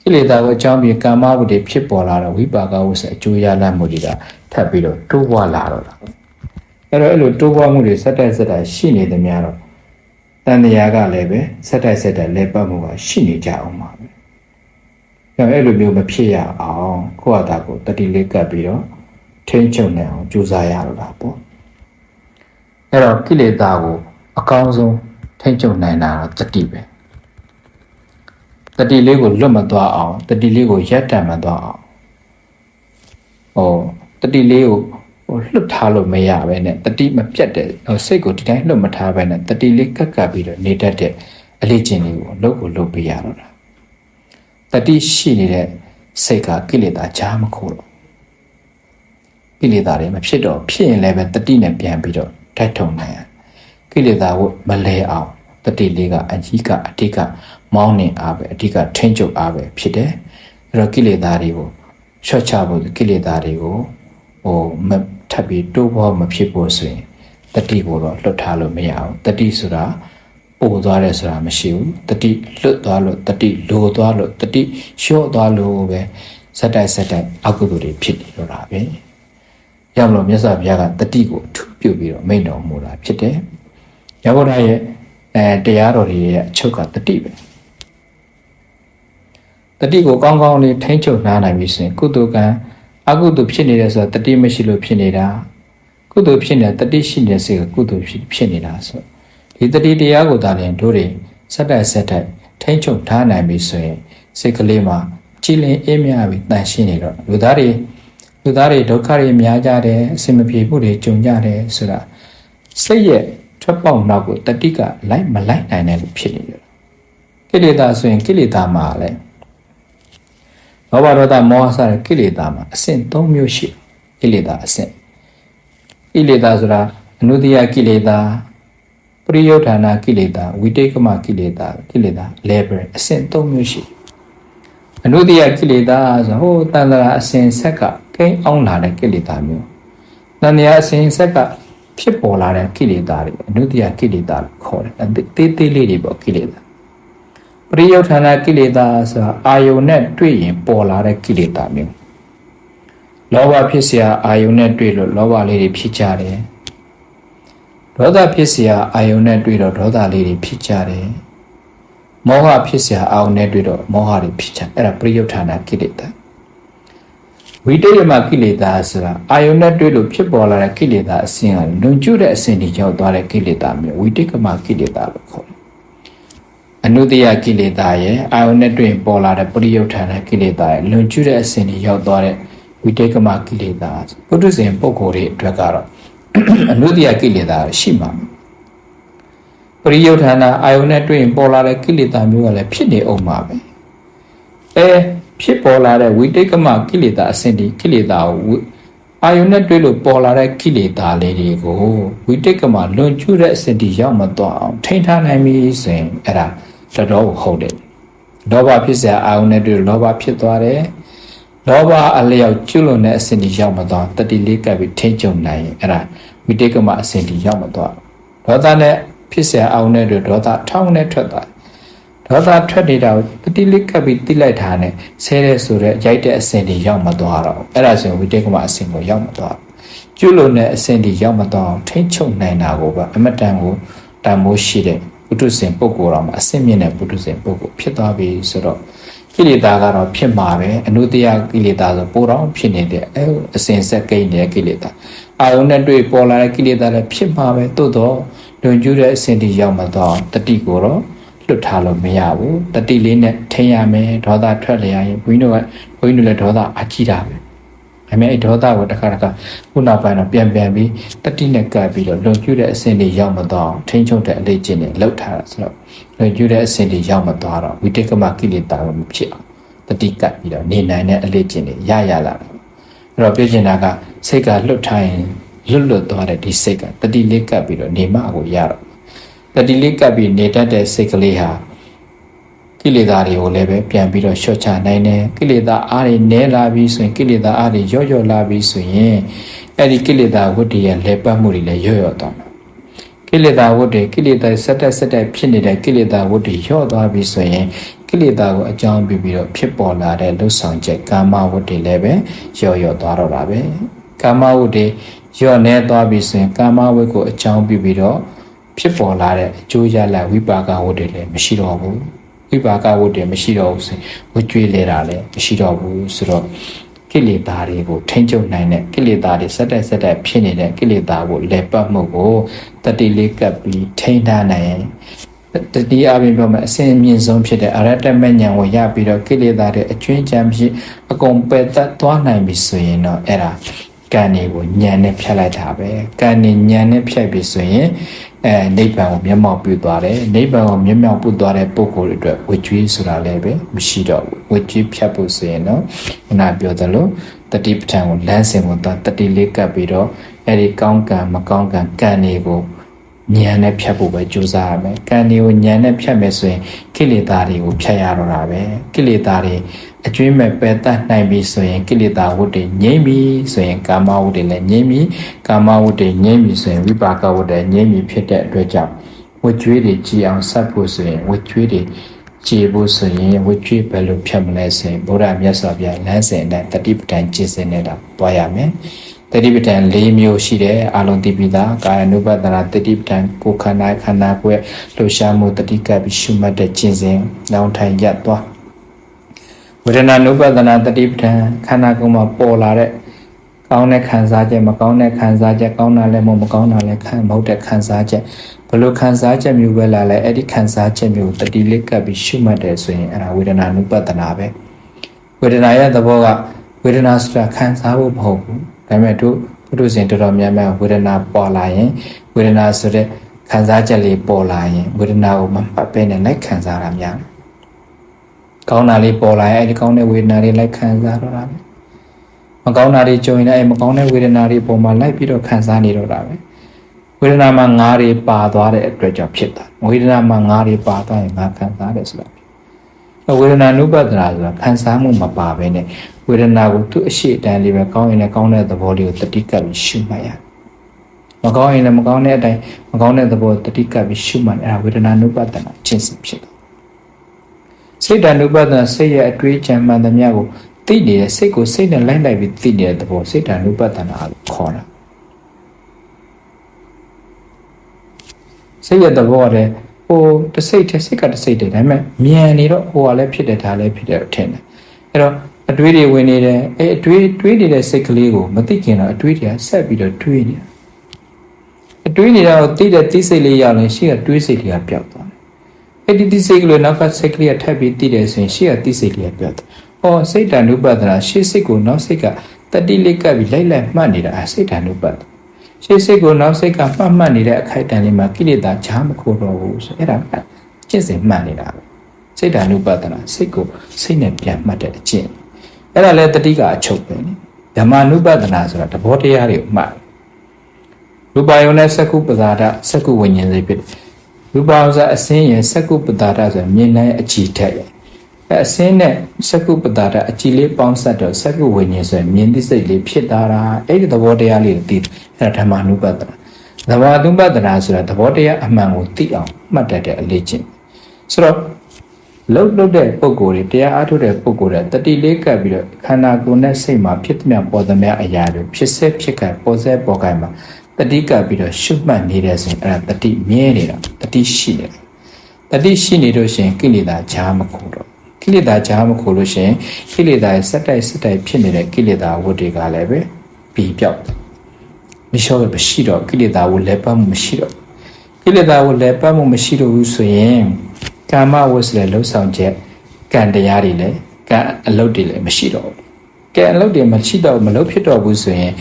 ကိလေသာကိုအကြောင်းပြုကမ္မဝတ္တိဖြစ်ပေါ်လာတော့ဝိပါကဝတ်ဆိုအကျိုးရလတ်မှုတွေကထပ်ပြီးတော့တိုးပွားလာတော့တာအဲ့လိုတိုးပွားမှုတွေစက်တိုက်ရှိနေတယ်များတော့တန်တရားကလည်းပဲစက်တိုက်လဲပတ်မှုကရှိနေကြအောင်ပါပဲအဲ့လိုမျိုးမဖြစ်ရအောင်ကိုယ့်ဟာတာကိုတတိလေးကပ်ပြီးတော့ထိန်းချုပ်နိုင်အောင်ကြိုးစားရတော့တာပေါ့အဲ့တော့ကိလေသာကိုအကောင်းဆုံးထိန်းချုပ်နိုင်တာတော့တတိပဲတတိလေးကိုလွတ်မသွားအောင်တတိလေးကိုရပ်တန့်မသွားအောင်တတိလေးကိုလွတ်ထားလို့မရပဲနဲ့တတိမပြတ်တဲ့စိတ်ကိုဒီတိုင်းလွတ်မထားပဲနဲ့တတိလေးကပ်ပြီးတော့နေတတ်တဲ့အလေးကျင့်လေးကိုလုပ်ပေးရတော့တာတတိရှိနေတဲ့စိတ်ကကိလေသာကြားမခိုးတော့ကိလေသာတွေမဖြစ်တော့ဖြစ်ရင်လည်းပဲတတိနဲ့ပြန်ပြီးတော့တိုက်ထုံနိုင်ရကိလေသာကိုမလဲအောင်တတိလေးကအကြီးကအဓိကမောင်းနေအားပဲအဓိကထိန်းချုပ်အားပဲဖြစ်တယ်အဲ့တော့ကိလေသာတွေကိုရှော့ချဖို့ကိလေသာတွေကိုမထပ်ပြီးတိုးပေါ်မဖြစ်ဖို့ဆိုရင်တတိကိုတော့လွတ်ထားလို့မရအောင်တတိဆိုတာပို့သွားတယ်ဆိုတာမရှိဘူးတတိလွတ်သွားလို့တတိလိုသွားလို့တတိလျှော့သွားလို့ပဲစက်တိုက်အကုသိုလ်တွေဖြစ်နေတော့တာပဲရမလို့မြတ်စွာဘုရားကတတိကိုထူပြုပြီးတော့မိန့်တော်မူတာဖြစ်တယ်ရဘုရားရဲ့တရားတော်တွေရဲ့အချုပ်ကတတိပဲတတိကိုကောင်းကောင်းလေးထိန်းချုပ်နားနိုင်ပြီဆိုရင်ကုသိုလ်ကံအကုသိုလ်ဖြစ်နေတယ်ဆိုတာတတိမရှိလို့ဖြစ်နေတာကုသိုလ်ဖြစ်နေတတိရှိနေတဲ့စိတ်ကကုသိုလ်ဖြစ်နေတာဆိုဒီတတိတရားကိုသာလည်းတို့တွေစက်တိုက်ထိန်းချုပ်ထားနိုင်ပြီဆိုရင်စိတ်ကလေးမှာကြည်လင်အေးမြပြီးတန်ရှင်းနေတော့လူသားတွေဒုက္ခတွေများကြတယ်အစင်မပြေမှုတွေကြုံကြတယ်ဆိုတာစိတ်ရဲ့ထွက်ပေါက်နောက်ကိုတတိကမလိုက်နိုင်တဲ့လူဖြစ်နေတယ်ကိလေသာဆိုရင်ကိလေသာမှာလည်းလောဘဒေါသမောဟစတဲ့ကိလေသာမှာအဆင့်၃မျိုးရှိကိလေသာအဆင့်ကိလေသာဆိုတာအနုတ္တိယကိလေသာပရိယုဌာဏကိလေသာဝိတေကမကိလေသာ level အဆင့်၃မျိုးရှိအနုတ္တိယကိလေသာဆိုဟိုတန်တရာအဆင့်ဆက်ကကိန်းအောင်လာတဲ့ကိလေသာမျိုးတန်တရာအဆင့်ဆက်ကဖြစ်ပေါ်လာတဲ့ကိလေသာတွေအနုတ္တိယကိလေသာလို့ခေါ်တယ်သေးလေးတွေပေါ့ကိလေသာပရိယုဌာဏကိလေသာဆိုတာအာယုန်နဲ့တွေ့ရင်ပေါ်လာတဲ့ကိလေသာမျိုးလောဘဖြစ်เสียအာယုန်နဲ့တွေ့လို့လောဘလေးတွေဖြစ်ကြတယ်ဒေါသဖြစ်เสียအာယုန်နဲ့တွေ့တော့ဒေါသလေးတွေဖြစ်ကြတယ်မောဟဖြစ်เสียအာယုန်နဲ့တွေ့တော့မောဟတွေဖြစ်ကြအဲ့ဒါပရိယုဌာဏကိလေသာဝိတေယမကိလေသာဆိုတာအာယုန်နဲ့တွေ့လို့ဖြစ်ပေါ်လာတဲ့ကိလေသာအစဉ်ကလွန်ကျူးတဲ့အစဉ်တွေရောက်သွားတဲ့ကိလေသာမျိုးဝိတေကမကိလေသာလို့ခေါ်တယ်အနုတ္တိယကိလေသာရဲ့အာယုန်နဲ့တွေ့ပေါ်လာတဲ့ပရိယုဌာဏကိလေသာရဲ့လွန်ကျူးတဲ့အစဉ်တွေရောက်သွားတဲ့ဝိတေကမကိလေသာပုထုဇဉ်ပုဂ္ဂိုလ်တွေအတွက်ကတော့အနုတ္တိယကိလေသာရှိမှာပရိယုဌာဏအာယုန်နဲ့တွေ့ပေါ်လာတဲ့ကိလေသာမျိုးကလည်းဖြစ်နေအောင်ပါပဲဖြစ်ပေါ်လာတဲ့ဝိတေကမကိလေသာအစဉ်ဒီကိလေသာကိုအာယုန်နဲ့တွေ့လို့ပေါ်လာတဲ့ကိလေသာလေးတွေကိုဝိတေကမလွန်ကျူးတဲ့အစဉ်ဒီရောက်မသွားအောင်ထိန်းထားနိုင်ပြီဆိုရင်အဲ့ဒါတော်တော်ဟုတ်တယ်လောဘဖြစ်เสียအာယုန်နဲ့တွေ့လောဘဖြစ်သွားတယ်လောဘအလျောက်ကျွလွန်တဲ့အစဉ်ဒီရောက်မသွားတတိလေးကပ်ပြီးထိန်းချုပ်နိုင်ရင်အဲ့ဒါဝိတေကမအစဉ်ဒီရောက်မသွားဒေါသနဲ့ဖြစ်เสียအာယုန်နဲ့တွေ့ဒေါသထောင်းနဲ့ထွက်သွားဒေါသထွက်နေတာကိုတတိလေးကပ်ပြီးတိလိုက်တာနဲ့ဆဲရဲဆိုတဲ့ရိုက်တဲ့အစဉ်တွေရောက်မသွားတော့အဲ့ဒါဆိုရင်ဝိတေကမအစဉ်ကိုရောက်မသွားကျွလွန်တဲ့အစဉ်တွေရောက်မသွားအောင်ထိန်းချုပ်နိုင်တာကိုပဲအမတန်ကိုတန်မိုးရှိတဲ့ပုထုဇဉ်ပုဂ္ဂိုလ်တော်မှာအစဉ်မြင့်တဲ့ပုထုဇဉ်ပုဂ္ဂိုလ်ဖြစ်သွားပြီဆိုတော့ကိလေသာကတော့ဖြစ်မှာပဲအနုတ္တိယကိလေသာဆိုပိုတော့ဖြစ်နေတဲ့အစဉ်ဆက်ကိန်းတဲ့ကိလေသာအာယုန်နဲ့တွေ့ပေါ်လာတဲ့ကိလေသာလည်းဖြစ်မှာပဲသို့တော့လွန်ကျူးတဲ့အစဉ်တွေရောက်မသွားတတိကိုတော့လွတ်ထားလို့မရဘူးတတိလေးနဲ့ထိန်းရမယ်ဒေါသထွက်လျာရင်ဘုန်းကြီးတို့လည်းဒေါသအကြီးတာပဲအမေဒေါသကိုတစ်ခါခုနောက်ပိုင်းတော့ပြန်ပြီးတတိနဲ့ကပ်ပြီးတော့လွန်ကျူးတဲ့အစဉ်တွေရောက်မသွားထိန်းချုပ်တဲ့အလေးကျင့်တွေလောက်ထားတာဆိုတော့လွန်ကျူးတဲ့အစဉ်တွေရောက်မသွားတော့ဝိတေကမကိလေသာကိုမဖြစ်အောင်တတိကပ်ပြီးတော့နေနိုင်တဲ့အလေးကျင့်တွေရလာတယ်အဲ့တော့ပြည့်ကျင်တာကစိတ်ကလွတ်ထားရင် လွတ်သွားတဲ့ဒီစိတ်ကတတိလေးကပ်ပြီးတော့နေမှကိုရတော့တတိလေးကပ်ပြီးနေတတ်တဲ့စိတ်ကလေးဟာကိလေသာတွေကိုလည်းပဲပြန်ပြီးတော့လျှော့ချနိုင်တယ်ကိလေသာအားတွေနည်းလာပြီးဆိုရင်ကိလေသာအားတွေရော့လာပြီးဆိုရင်အဲ့ဒီကိလေသာဝတ္တိရဲ့လဲပတ်မှုတွေလည်းရော့သွားမှာကိလေသာဝတ္တိကိလေသာဆက်တက်ဖြစ်နေတဲ့ကိလေသာဝတ္တိရော့သွားပြီးဆိုရင်ကိလေသာကိုအကြောင်းပြုပြီးတော့ဖြစ်ပေါ်လာတဲ့လှုပ်ဆောင်ချက်ကာမဝတ္တိလည်းပဲရော့သွားတော့တာပဲကာမဝတ္တိရော့နေသွားပြီးဆိုရင်ကာမဝတ္ကိုအကြောင်းပြုပြီးတော့ဖြစ်ပေါ်လာတဲ့အကျိုးရလဒ်ဝိပါကဝတ္တိလည်းမရှိတော့ဘူးဝိပါကဝတ္တိမရှိတော့ဘူးဆိုရင်ဝကြွေးလဲတာလည်းမရှိတော့ဘူးဆိုတော့ကိလေသာတွေကိုထိန်းချုပ်နိုင်တဲ့ကိလေသာတွေဆက်တက်ဖြစ်နေတဲ့ကိလေသာကိုလဲပတ်မှုကိုတတိလေးကပ်ပြီးထိန်းထားနိုင်ရင်တတိအပြင်ပြောမှာအစဉ်အမြင့်ဆုံးဖြစ်တဲ့အရတ္တမဉ္ဇဉ်ကိုရပြီးတော့ကိလေသာတွေအကျွင်းကြံဖြစ်အကုန်ပယ်တတ်သွားနိုင်ပြီဆိုရင်တော့အဲ့ဒါကံတွေကိုဉာဏ်နဲ့ဖြတ်လိုက်တာပဲကံနဲ့ဉာဏ်နဲ့ဖြတ်ပြီဆိုရင်နိဗ္ဗာန်ကိုမျက်မှောက်ပြုသွားတယ်နိဗ္ဗာန်ကိုမျက်မှောက်ပြုသွားတဲ့ပုဂ္ဂိုလ်တွေအတွက်ဝိကျွေးဆိုတာလည်းပဲမရှိတော့ဘူးဝိကျွေးဖြတ်ဖို့ဆိုရင်တော့ခုနပြောသလိုတတိပဋ္ဌာန်ကိုလမ်းစဉ်ကိုတတိလေးကပ်ပြီးတော့အဲ့ဒီကောင်းကံမကောင်းကံကံတွေကိုဉာဏ်နဲ့ဖြတ်ဖို့ပဲကြိုးစားရမယ်ကံတွေကိုဉာဏ်နဲ့ဖြတ်မယ်ဆိုရင်ကိလေသာတွေကိုဖြတ်ရတော့တာပဲကိလေသာတွေအကျွင်းမဲ့ပယ်တတ်နိုင်ပြီဆိုရင်ကိလေသာဝတ္တိငြိမ့်ပြီဆိုရင်ကာမဝတ္တိလည်းငြိမ့်ပြီကာမဝတ္တိငြိမ့်ပြီဆိုရင်ဝိပါကဝတ္တိငြိမ့်ပြီဖြစ်တဲ့အတွက်ကြောင့်ဝိကျွေးတွေကြည်အောင်ဆက်ဖို့ဆိုရင်ဝိကျွေးတွေကြည်ဖို့ဆိုရင်ဝိကျွေးဘယ်လိုဖြတ်မလဲဆိုရင်ဘုရားမြတ်စွာဘုရားလမ်းစဉ်နဲ့တတိပဋ္ဌာန်ကျင့်စဉ်နဲ့တော့တွားရမယ်တတိပဋ္ဌာန်၄မျိုးရှိတယ်အာလုံးသိပိသားကာယ ानु ပတ္တနာတတိပဋ္ဌာန်ကိုခန္ဓာကိုယ်လှူရှားမှုတတိကပ်ပြီးရှုမှတ်တဲ့ကျင့်စဉ်နောင်ထိုင်ရပ်သွားဝေဒနာ ानु ပတ္တနာတတိပဋ္ဌာန်ခန္ဓာကိုယ်မှာပေါ်လာတဲ့ကောင်းတဲ့ခံစားချက်မကောင်းတဲ့ခံစားချက်ကောင်းတာလည်းမကောင်းတာလည်းမဟုတ်တဲ့ခံစားချက်ဘလို့ခံစားချက်မျိုးပဲလာလဲအဲ့ဒီခံစားချက်မျိုးတတိလေးကပ်ပြီးရှုမှတ်တယ်ဆိုရင်အဲ့ဒါဝေဒနာ ानु ပတ္တနာပဲဝေဒနာရဲ့သဘောကဝေဒနာဆိုတာခံစားဖို့မဟုတ်ဘူးဒါပေမဲ့တို့ပုထုဇဉ်တော်တော်များများဝေဒနာပေါ်လာရင်ဝေဒနာဆိုတဲ့ခံစားချက်လေးပေါ်လာရင်ဝေဒနာကိုမမှတ်ပဲနဲ့လိုက်ခံစားတာများကောင်းတာလေးပေါ်လာရင်အဲဒီကောင်းတဲ့ဝေဒနာလေးလိုက်ခံစားတော့တာပဲမကောင်းတာတွေကြုံရင်လည်းမကောင်းတဲ့ဝေဒနာတွေပေါ်မှာလိုက်ပြီးတော့ခံစားနေတော့တာပဲဝေဒနာမှာငါးတွေပါသွားတဲ့အတွက်ကြောင့်ဖြစ်တာဝေဒနာမှာငါးတွေပါသွားရင်ငါခံစားတယ်ဆိုတာဝေဒနာ ानु ပတ္တနာဆိုတာခံစားမှုမပါဘဲနဲ့ဝေဒနာကိုသူ့အရှိအတိုင်းလေးပဲကောင်းရင်လည်းကောင်းတဲ့သဘောလေးကိုတတိကပ်ပြီးရှုမှတ်ရမကောင်းရင်လည်းမကောင်းတဲ့အတိုင်းမကောင်းတဲ့သဘောတတိကပ်ပြီးရှုမှတ်အဲ့ဒါဝေဒနာ ानु ပတ္တနာကျင့်စဉ်ဖြစ်တယ်စိတ် ानु ပတ္တနာစိတ်ရဲ့အတွေးကြံမှန်သမျှကိုသိနေတဲ့စိတ်ကိုစိတ်နဲ့လိုက်ပြီးသိနေတဲ့သဘောစိတ် ानु ပတ္တနာလို့ခေါ်တာစိတ်ရဲ့သဘောတဲ့ဟိုတစိတ်တစ်စိတ်ကတစိတ်တယ်ဒါပေမဲ့မြန်နေတော့ဟိုကလည်းဖြစ်တယ်ဒါလည်းဖြစ်တယ်ထင်တယ်အဲ့တော့အတွေးတွေဝင်နေတယ်အဲ့အတွေးနေတဲ့စိတ်ကလေးကိုမသိခင်တော့အတွေးတွေကဆက်ပြီးတော့တွေးနေတာအတွေးနေတာကိုသိတဲ့သိစိတ်လေးရောက်ရင်ရှေ့ကတွေးစိတ်တွေကပျောက်သွားတယ်အဲ့ဒီသိစိတ်ကလေးနောက်ကစိတ်ကလေးကထပ်ပြီးသိတယ်ဆိုရင်ရှေ့ကသိစိတ်လေးကပျောက်သွားဟောစိတ် ानु ပတ္တနာရှေ့စိတ်ကိုနောက်စိတ်ကတတိလေးကပ်ပြီးလိုက်မှတ်နေတာစိတ် ानु ပတ္တရှေ့စိတ်ကိုနောက်စိတ်ကမှတ်နေတဲ့အခိုက်အတန့်လေးမှာကိလေသာချားမခိုးတော့ဘူးဆိုအဲ့ဒါကျင့်စဉ်မှတ်နေတာပဲစိတ် ानु ပတ္တနာစိတ်ကိုစိတ်နဲ့ပြန်မှတ်တဲ့အကျင့်အဲ့ဒါလည်းတတိကအချုပ်ပဲနိဓမ္မ ानु ပတ္တနာဆိုတာသဘောတရားတွေကိုမှတ်ရူပယုံနဲ့စက္ကုပ္ပဒါဒစက္ကုဝိညာဉ်စိတ်ဖြစ်ရူပယုံဆိုအစင်းရဲ့စက္ကုပ္ပဒါဒဆိုမြင်နိုင်အကြည်ထက်ရဲ့အစင်းနဲ့စက္ကုပ္ပဒါဒအကြည်လေးပေါင်းဆက်တော့စက္ကုဝိညာဉ်ဆိုမြင်သိစိတ်လေးဖြစ်တာအဲ့ဒီသဘောတရားလေးကိုသိအဲ့ဒါဓမ္မ ानु ပတ္တနာဓမ္မ ानु ပတ္တနာဆိုတာသဘောတရားအမှန်ကိုသိအောင်မှတ်တတ်တဲ့အလေးချင်းဆိုတော့လှုပ်တဲ့ပုံကိုယ်တွေတရားအားထုတ်တဲ့ပုံကိုယ်တွေတတိလေးကပ်ပြီးတော့ခန္ဓာကိုယ်နဲ့စိတ်မှာဖြစ်သမျှပေါ်သမျှအရာတွေဖြစ်စေဖြစ်ကပေါ်စေပေါ်ကမှာတတိကပ်ပြီးတော့ရှုမှတ်နေတဲ့ဆိုရင်အဲ့ဒါတတိမြဲနေတာတတိရှိနေတာတတိရှိနေလို့ရှိရင်ကိလေသာဂျာမခိုးတော့ကိလေသာဂျာမခိုးလို့ရှိရင်ကိလေသာရဲ့စက်တိုက်ဖြစ်နေတဲ့ကိလေသာဝတ္တွေကလည်းပဲပြီးပြောက်မလျှော့မရှိတော့ကိလေသာကိုလည်းပတ်မှုမရှိတော့ကိလေသာကိုလည်းပတ်မှုမရှိတော့ဘူးဆိုရင်ကာမဝတ်ဆိုတဲ့လှုပ်ဆောင်ချက်ကံတရားတွေလည်းကံအလုပ်တွေလည်းမရှိတော့ဘူးကံအလုပ်တွေမရှိတော့မလုပ်ဖြစ်တော့ဘူးဆိုရင်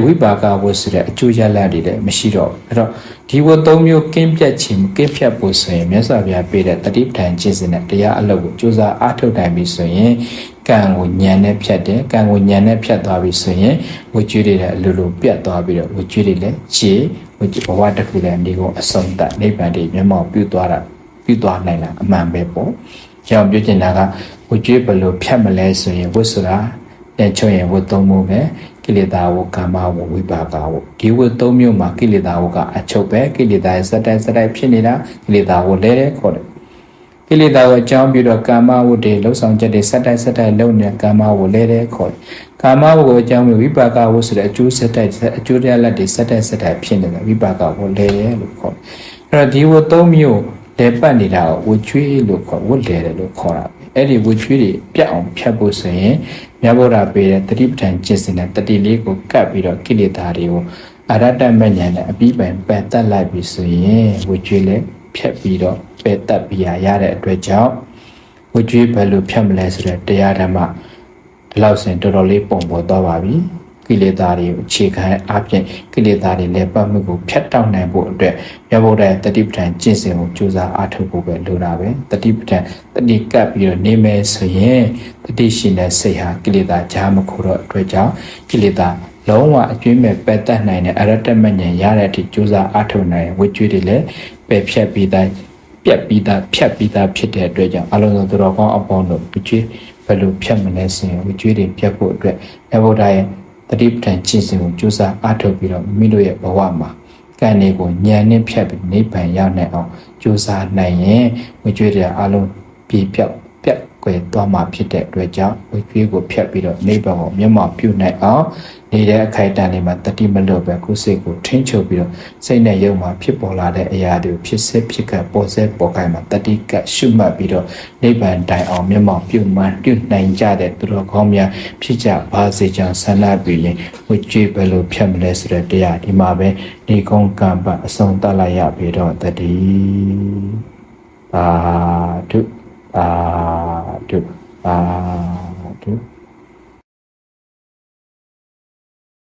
ဝိပါကဝတ်ဆိုတဲ့အကျိုးရလဒ်တွေလည်းမရှိတော့ဘူးအဲ့တော့ဒီဝတ်၃မျိုးကင်းပြတ်ခြင်းကင်းဖြတ်ဖို့ဆိုရင်မြတ်စွာဘုရားပေးတဲ့တတိပဋ္ဌာန်ကျင့်စဉ်နဲ့တရားအလုပ်ကိုကြိုးစားအားထုတ်နိုင်ပြီဆိုရင် ကံကိုညံနဲ့ဖြတ်တယ်ကံကိုညံနဲ့ဖြတ်သွားပြီဆိုရင်ဝိကျွေးတွေလည်းအလိုလိုပြတ်သွားပြီးတော့ဝိကျွေးတွေလည်းခြေဘဝတစ်ခုလည်းဒီကိုအဆုံးသတ်နိဗ္ဗာန်တွေမျက်မှောက်ပြုသွားနိုင်တာအမှန်ပဲပေါ့ကြောင့်ပြောချင်တာကဝိကျွေးဘယ်လိုဖြတ်မလဲဆိုရင်ဝိဆိုတာတဲ့ချုပ်ရင်ဝိသုံးမှုပဲကိလေသာဝကာမဝဝိပါကဝဒီဝိသုံးမျိုးမှာကိလေသာဝကအချုပ်ပဲကိလေသာရဲ့စတိုက်ဖြစ်နေတာကိလေသာဝလဲတဲ့ခေါ်တယ်ကိလေသာကိုအကြောင်းပြုတော့ကာမဝတ္တေလှုပ်ဆောင်ချက်တွေစတိုက်လုံနေကာမဝလဲတဲ့ခေါ်တယ်ကာမဝကိုအကြောင်းပြုဝိပါကဝဆိုတဲ့အကျိုးစတိုက်အကျိုးရလတ်တွေစတိုက်ဖြစ်နေတာဝိပါကဝလဲတယ်လို့ခေါ်တယ်အဲ့တော့ဒီဝသုံးမျိုးလဲပတ်နေတာကိုဝကျွေးလို့ခေါ်ဝလဲတယ်လို့ခေါ်တာအဲ့ဒီဝကျွေးတွေပြတ်အောင်ဖြတ်ဖို့ဆိုရင်မြတ်ဗုဒ္ဓပေးတဲ့တတိပဋ္ဌာန်ကျင့်စဉ်နဲ့တတိလေးကိုကပ်ပြီးတော့ကိလေသာတွေကိုအရတ္တမဉ္ဇဉ်နဲ့အပြီးပိုင်ပယ်တတ်လိုက်ပြီဆိုရင်ဝကျွေးလည်းဖြတ်ပြီးတော့ပယ်တတ်ပြရတဲ့အတွက်ကြောင့်ဝကျွေးဘယ်လိုဖြတ်မလဲဆိုတဲ့တရားဓမ္မဒီလောက်စဉ်တော်တော်လေးပုံပေါ်သွားပါပြီကိလေသာတွေအခြေခံအပြင်ကိလေသာတွေလည်းပတ်မှုကိုဖြတ်တောက်နိုင်ဖို့အတွက်မြတ်ဗုဒ္ဓရဲ့တတိပဋ္ဌာန်ကျင့်စဉ်ကိုကြိုးစားအားထုတ်ဖို့ပဲလိုတာပဲတတိပဋ္ဌာန်တတိကပ်ပြီးတော့နေမယ်ဆိုရင်တတိရှိတဲ့စိတ်ဟာကိလေသာကြားမခိုးတော့အတွက်ကြောင့်ကိလေသာလုံးဝအကျွင်းမဲ့ပယ်တတ်နိုင်တဲ့အရတ္တမဉ္ဇဉ်ရတဲ့အထိကြိုးစားအားထုတ်နိုင်ဝိကျွေးတွေလည်းပယ်ဖြတ်ပြီးသားပြတ်ပြီးသားဖြတ်ပြီးသားဖြစ်တဲ့အတွက်ကြောင့်အလုံးစုံသူတော်ကောင်းအပေါင်းတို့ဝိကျွေးဘယ်လိုဖြတ်မလဲဆိုရင်ဝိကျွေးတွေပြတ်ဖို့အတွက်မြတ်ဗုဒ္ဓရဲ့တတိပဋ္ဌာန်ကျင့်စဉ်ကိုကြိုးစားအားထုတ်ပြီးတော့မိတို့ရဲ့ဘဝမှာကံတွေကိုဉာဏ်နဲ့ဖြတ်ပြီးနိဗ္ဗာန်ရောက်နိုင်အောင်ကြိုးစားနိုင်ရင်ဝိကျွေးတွေအလုံးပြတ်ကွယ်သွားမှာဖြစ်တဲ့အတွက်ကြောင့်ဝိကျွေးကိုဖြတ်ပြီးတော့နိဗ္ဗာန်ကိုမျက်မှောက်ပြုနိုင်အောင်နေတဲ့အခိုက်အတန့်လေးမှာတတိမလို့ပဲကိုယ်စိတ်ကိုထိန်းချုပ်ပြီးတော့စိတ်နဲ့ယုံမှာဖြစ်ပေါ်လာတဲ့အရာတွေကိုဖြစ်စေဖြစ်ကပေါ်စေပေါ်ကိုင်းမှာတတိကရှုမှတ်ပြီးတော့နိဗ္ဗာန်တိုင်အောင်မျက်မှောက်ပြုနိုင်ကြတဲ့သူတော်ကောင်းများဖြစ်ကြပါစေကြောင်းဆန္ဒပြုရင်ဝိကျွေးဘယ်လိုဖြတ်မလဲဆိုတဲ့တရားဒီမှာပဲနေကုန်းကံပတ်အဆုံးသတ်လိုက်ရပြီတော့တတိအာဒု